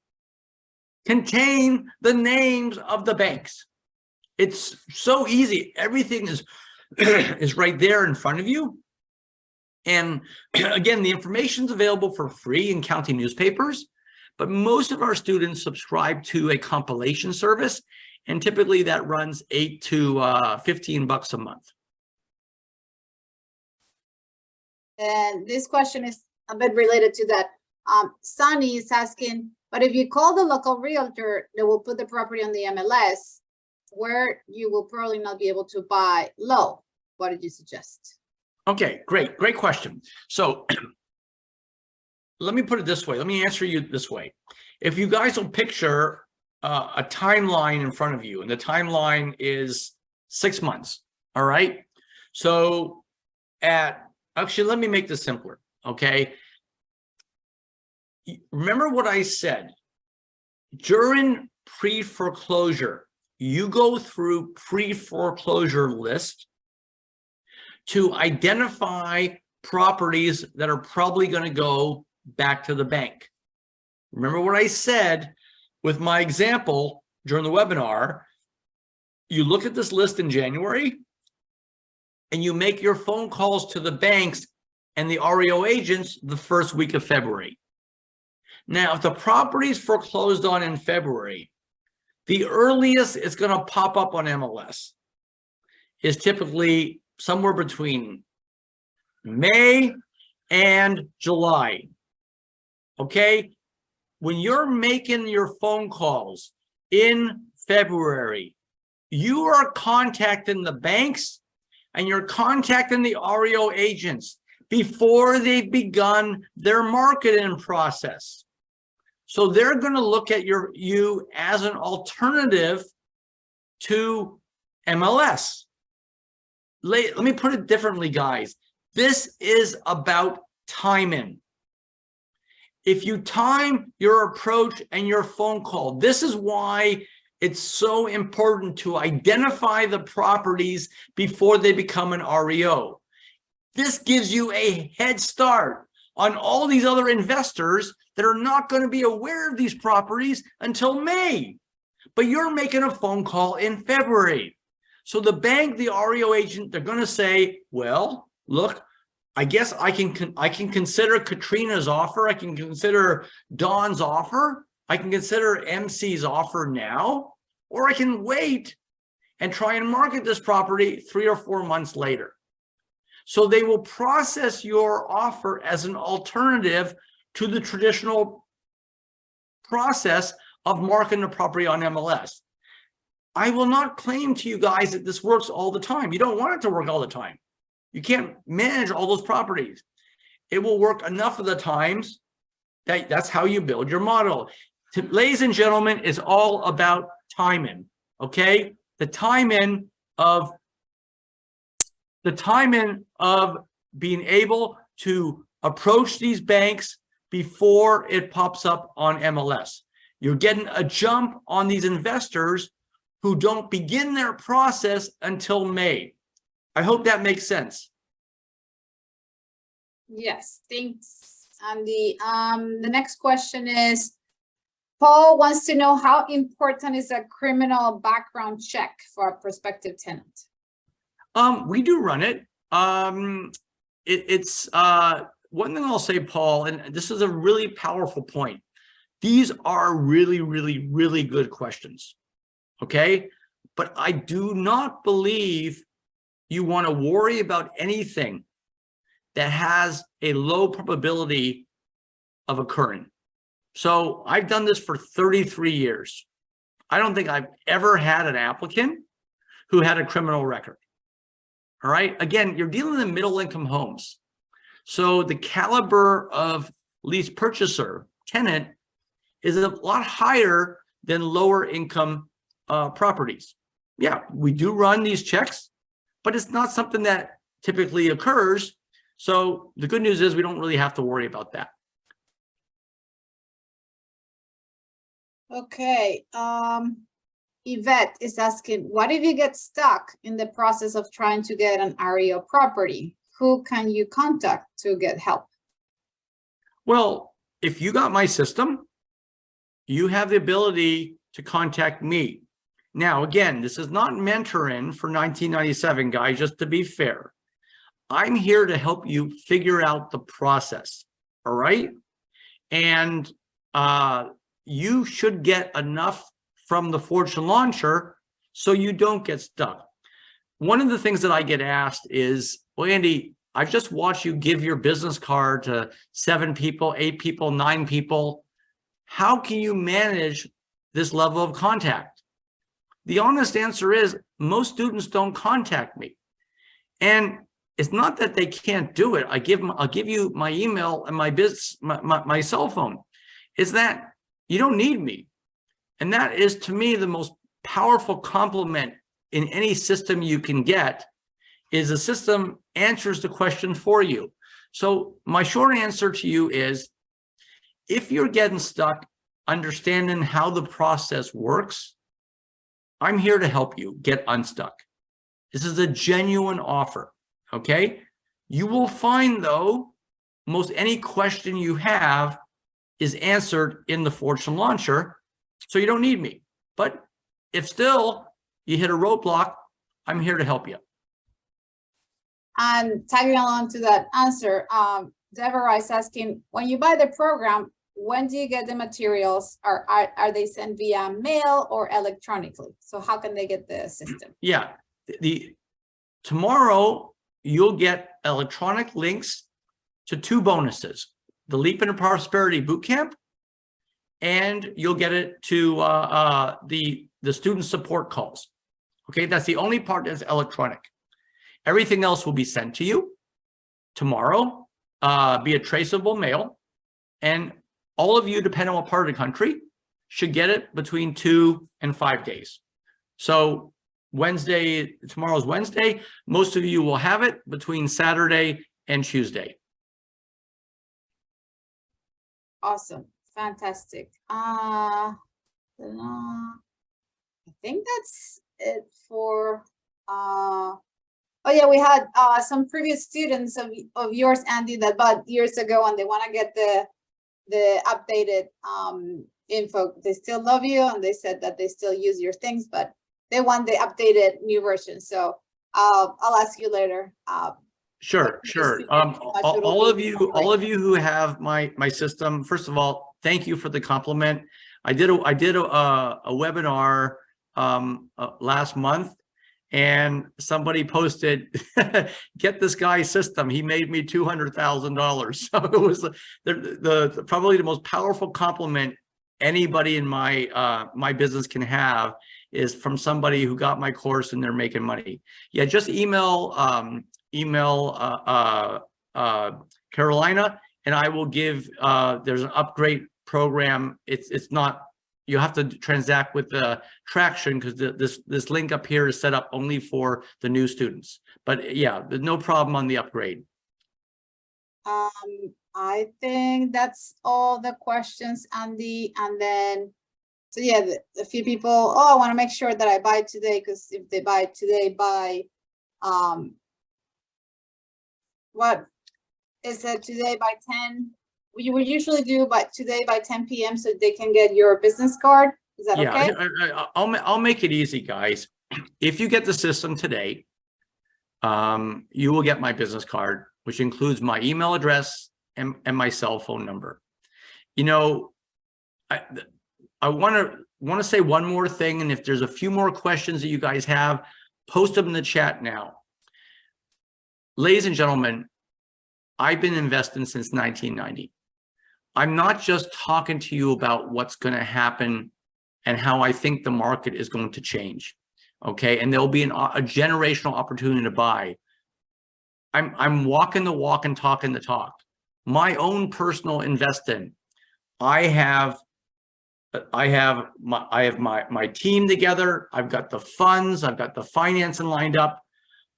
contain the names of the banks. It's so easy. Everything is, is right there in front of you. And again, the information is available for free in county newspapers. But most of our students subscribe to a compilation service, and typically that runs $8 to $15 a month. And this question is a bit related to that. Sunny is asking, but if you call the local realtor, they will put the property on the MLS, where you will probably not be able to buy low. What did you suggest? Okay, great question. So let me put it this way. Let me answer you this way. If you guys will picture a timeline in front of you, and the timeline is 6 months, all right? So actually, let me make this simpler, okay? Remember what I said. During pre-foreclosure, you go through pre-foreclosure list to identify properties that are probably going to go back to the bank. Remember what I said with my example during the webinar. You look at this list in January and you make your phone calls to the banks and the REO agents the first week of February. Now, if the property is foreclosed on in February, the earliest it's going to pop up on MLS is typically somewhere between May and July. Okay, when you're making your phone calls in February, you are contacting the banks and you're contacting the REO agents before they've begun their marketing process. So they're going to look at you as an alternative to MLS. Let me put it differently, guys. This is about timing. If you time your approach and your phone call, this is why it's so important to identify the properties before they become an REO. This gives you a head start on all these other investors that are not going to be aware of these properties until May. But you're making a phone call in February. So the bank, the REO agent, they're going to say, well, look, I guess I can consider Katrina's offer. I can consider Dawn's offer. I can consider MC's offer now, or I can wait and try and market this property 3 or 4 months later. So they will process your offer as an alternative to the traditional process of marketing a property on MLS. I will not claim to you guys that this works all the time. You don't want it to work all the time. You can't manage all those properties. It will work enough of the times that that's how you build your model. Ladies and gentlemen, it's all about timing, okay? The timing of being able to approach these banks before it pops up on MLS. You're getting a jump on these investors who don't begin their process until May. I hope that makes sense. Yes, thanks, Andy. The next question is, Paul wants to know how important is a criminal background check for a prospective tenant? We do run it. It's one thing I'll say, Paul, and this is a really powerful point. These are really, really, really good questions. Okay. But I do not believe you want to worry about anything that has a low probability of occurring. So I've done this for 33 years. I don't think I've ever had an applicant who had a criminal record. All right. Again, you're dealing in middle income homes. So the caliber of lease purchaser tenant is a lot higher than lower income properties. Yeah, we do run these checks, but it's not something that typically occurs. So the good news is we don't really have to worry about that. Okay, Yvette is asking, what if you get stuck in the process of trying to get an REO property? Who can you contact to get help? Well, if you got my system, you have the ability to contact me. Now, again, this is not mentoring for 1997, guys, just to be fair. I'm here to help you figure out the process, all right? And you should get enough from the Fortune Launcher so you don't get stuck. One of the things that I get asked is, well, Andy, I've just watched you give your business card to 7 people, 8 people, 9 people. How can you manage this level of contact? The honest answer is most students don't contact me. And it's not that they can't do it. I'll give you my email and my cell phone. It's that you don't need me. And that is, to me, the most powerful compliment in any system you can get is the system answers the question for you. So my short answer to you is, if you're getting stuck understanding how the process works, I'm here to help you get unstuck. This is a genuine offer, okay? You will find, though, most any question you have is answered in the Fortune Launcher, so you don't need me. But if still you hit a roadblock, I'm here to help you. And tagging along to that answer, Deborah is asking, when you buy the program, when do you get the materials? Are they sent via mail or electronically? So how can they get the system? Yeah, tomorrow you'll get electronic links to 2 bonuses: the Leap into Prosperity Bootcamp, and you'll get it to the student support calls. Okay, that's the only part that's electronic. Everything else will be sent to you tomorrow via traceable mail, and all of you, depending on what part of the country, should get it between 2 and 5 days. So Wednesday, tomorrow's Wednesday, most of you will have it between Saturday and Tuesday. Awesome, fantastic. I think that's it for, oh yeah, we had some previous students of yours, Andy, that bought years ago, and they want to get the updated info. They still love you, and they said that they still use your things, but they want the updated new version. So I'll ask you later. Sure. All of you who have my system, first of all, thank you for the compliment. I did a webinar last month, and somebody posted, get this guy's system. He made me $200,000. So it was the probably the most powerful compliment anybody in my business can have is from somebody who got my course and they're making money. Yeah, just email Carolina, and I will give, there's an upgrade program. It's not, you have to transact with the Traction, because this link up here is set up only for the new students. But yeah, there's no problem on the upgrade. I think that's all the questions, Andy. And then, so yeah, a few people, oh, I want to make sure that I buy today, because if they buy today, buy what it said today by 10. We would usually do by today by 10 p.m. so they can get your business card. Is that Yeah, okay? I'll make it easy, guys. If you get the system today, you will get my business card, which includes my email address and my cell phone number. You know, I want to say one more thing, and if there's a few more questions that you guys have, post them in the chat now. Ladies and gentlemen, I've been investing since 1990. I'm not just talking to you about what's going to happen and how I think the market is going to change. Okay, and there'll be a generational opportunity to buy. I'm walking the walk and talking the talk. My own personal investing. I have my team together. I've got the funds. I've got the financing lined up.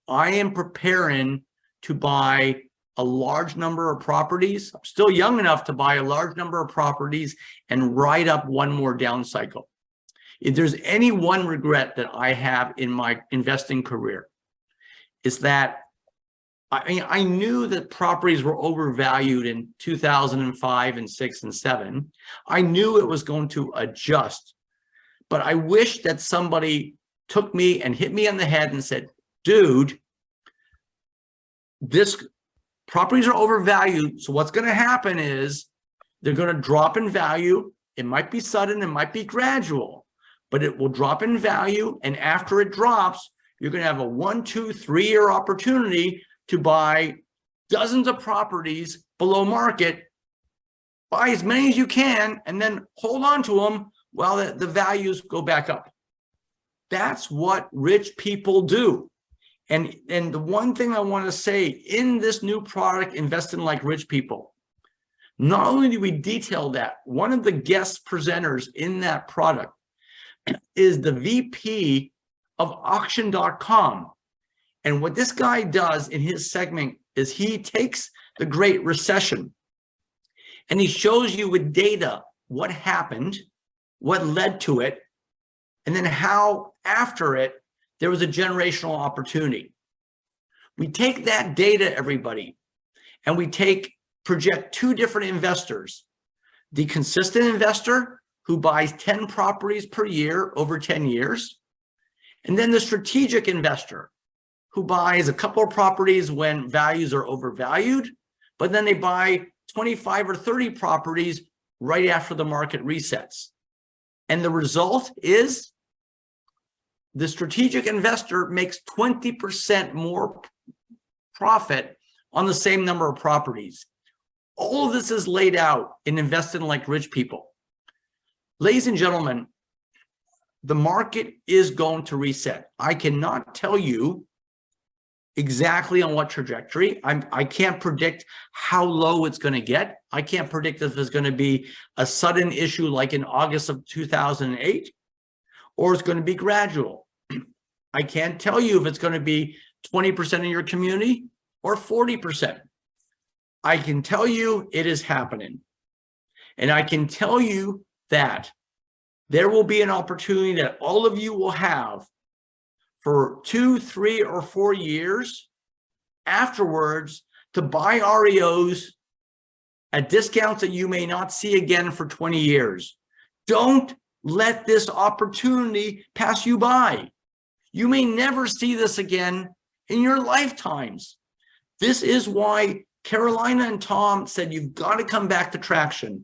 I am preparing to buy a large number of properties. I'm still young enough to buy a large number of properties and ride up one more down cycle. If there's any one regret that I have in my investing career, is that I knew that properties were overvalued in 2005 and 6 and 7. I knew it was going to adjust, but I wish that somebody took me and hit me on the head and said, dude, this properties are overvalued. So what's going to happen is they're going to drop in value. It might be sudden, it might be gradual, but it will drop in value. And after it drops, you're going to have a 1, 2, 3 year opportunity to buy dozens of properties below market, buy as many as you can, and then hold on to them while the values go back up. That's what rich people do. And the one thing I want to say in this new product, Investing Like Rich People, not only do we detail that, one of the guest presenters in that product is the VP of auction.com. And what this guy does in his segment is he takes the Great Recession and he shows you with data what happened, what led to it, and then how after it, there was a generational opportunity. We take that data, everybody, and we project 2 different investors. The consistent investor who buys 10 properties per year over 10 years, and then the strategic investor who buys a couple of properties when values are overvalued, but then they buy 25 or 30 properties right after the market resets. And the result is the strategic investor makes 20% more profit on the same number of properties. All of this is laid out in Investing Like Rich People. Ladies and gentlemen, the market is going to reset. I cannot tell you exactly on what trajectory. I can't predict how low it's going to get. I can't predict if it's going to be a sudden issue like in August of 2008, or it's going to be gradual. I can't tell you if it's going to be 20% of your community or 40%. I can tell you it is happening. And I can tell you that there will be an opportunity that all of you will have for 2, 3, or 4 years afterwards to buy REOs at discounts that you may not see again for 20 years. Don't let this opportunity pass you by. You may never see this again in your lifetimes. This is why Carolina and Tom said you've got to come back to Traction,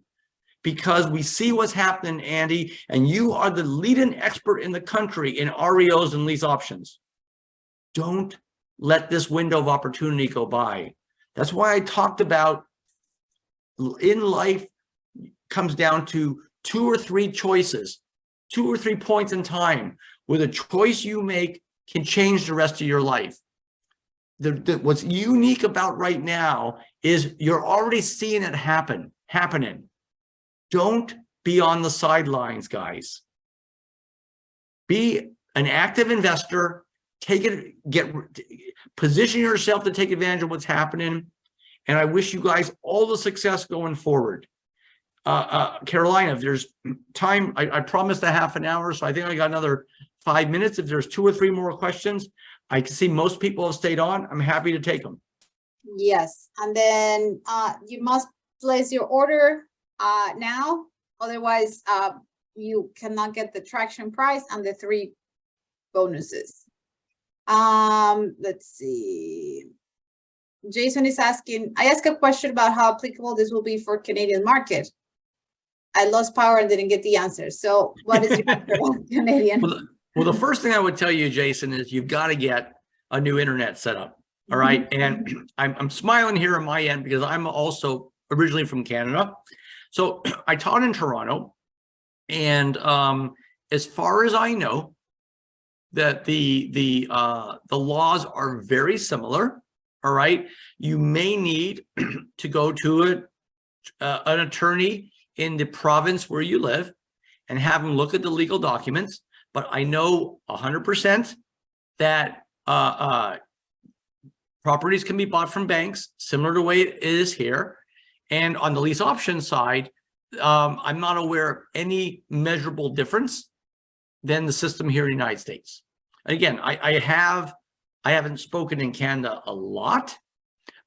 because we see what's happening, Andy, and you are the leading expert in the country in REOs and lease options. Don't let this window of opportunity go by. That's why I talked about in life comes down to 2 or 3 choices, 2 or 3 points in time where the choice you make can change the rest of your life. What's unique about right now is you're already seeing it happening. Don't be on the sidelines, guys. Be an active investor. Position yourself to take advantage of what's happening. And I wish you guys all the success going forward. Carolina, if there's time, I promised a half an hour, so I think I got another 5 minutes. If there's 2 or 3 more questions, I can see most people have stayed on. I'm happy to take them. Yes, and then you must place your order now, otherwise you cannot get the traction price and the 3 bonuses. Let's see. Jason is asking, I asked a question about how applicable this will be for Canadian market. I lost power and didn't get the answer. So what is your answer about Canadian? Well, the first thing I would tell you, Jason, is you've got to get a new internet set up. All right. And I'm smiling here on my end because I'm also originally from Canada. So I taught in Toronto. And as far as I know, that the laws are very similar. All right. You may need to go to an attorney in the province where you live and have them look at the legal documents. But I know 100% that properties can be bought from banks, similar to the way it is here. And on the lease option side, I'm not aware of any measurable difference than the system here in the United States. Again, I haven't spoken in Canada a lot,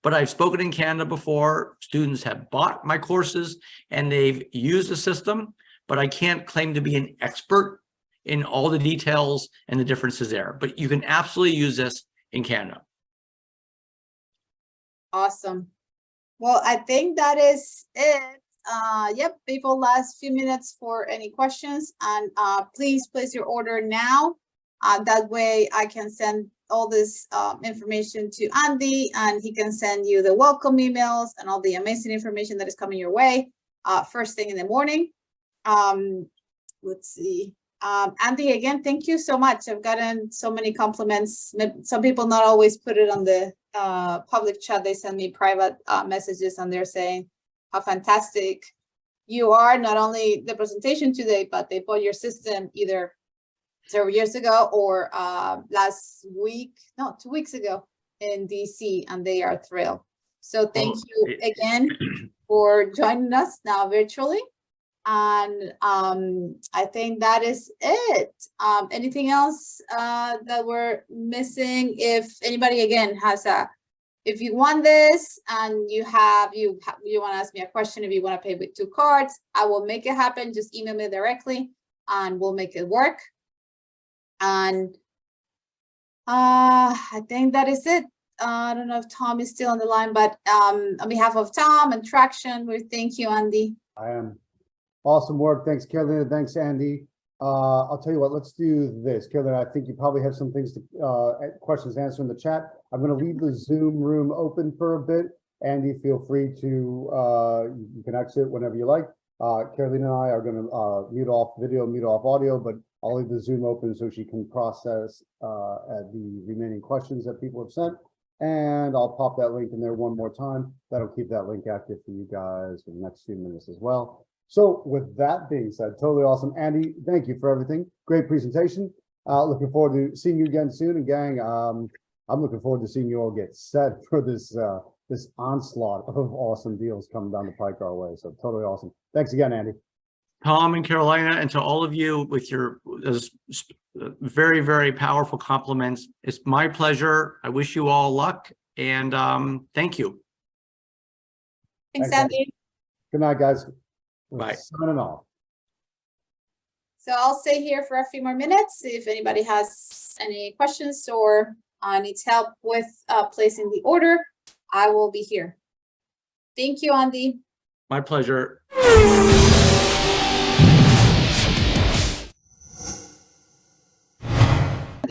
but I've spoken in Canada before. Students have bought my courses and they've used the system, but I can't claim to be an expert in all the details and the differences there. But you can absolutely use this in Canada. Awesome. Well, I think that is it. Yep, people, last few minutes for any questions, and please place your order now. That way I can send all this information to Andy, and he can send you the welcome emails and all the amazing information that is coming your way first thing in the morning. Let's see. Andy, again, thank you so much. I've gotten so many compliments. Some people not always put it on the public chat. They send me private messages and they're saying how fantastic you are. Not only the presentation today, but they bought your system either several years ago or last week, no, 2 weeks ago in DC, and they are thrilled. So thank you again for joining us now virtually. And I think that is it. Anything else that we're missing? If anybody again has if you want this and you want to ask me a question, if you want to pay with 2 cards, I will make it happen. Just email me directly and we'll make it work. And I think that is it. I don't know if Tom is still on the line, but on behalf of Tom and Traction, we thank you, Andy. I am. Awesome work. Thanks, Carolina. Thanks, Andy. I'll tell you what, let's do this. Carolina, I think you probably have some things to questions to answer in the chat. I'm going to leave the Zoom room open for a bit. Andy, feel free to, you can exit whenever you like. Carolina and I are going to mute off video, mute off audio, but I'll leave the Zoom open so she can process the remaining questions that people have sent. And I'll pop that link in there one more time. That'll keep that link active for you guys for the next few minutes as well. So with that being said, totally awesome. Andy, thank you for everything. Great presentation. Looking forward to seeing you again soon. And gang, I'm looking forward to seeing you all get set for this this onslaught of awesome deals coming down the pike our way. So totally awesome. Thanks again, Andy. Tom and Carolina, and to all of you with your very, very powerful compliments. It's my pleasure. I wish you all luck, and thank you. Thanks, Andy. Good night, guys. Bye. Signing off. So I'll stay here for a few more minutes. If anybody has any questions or needs help with placing the order, I will be here. Thank you, Andy. My pleasure.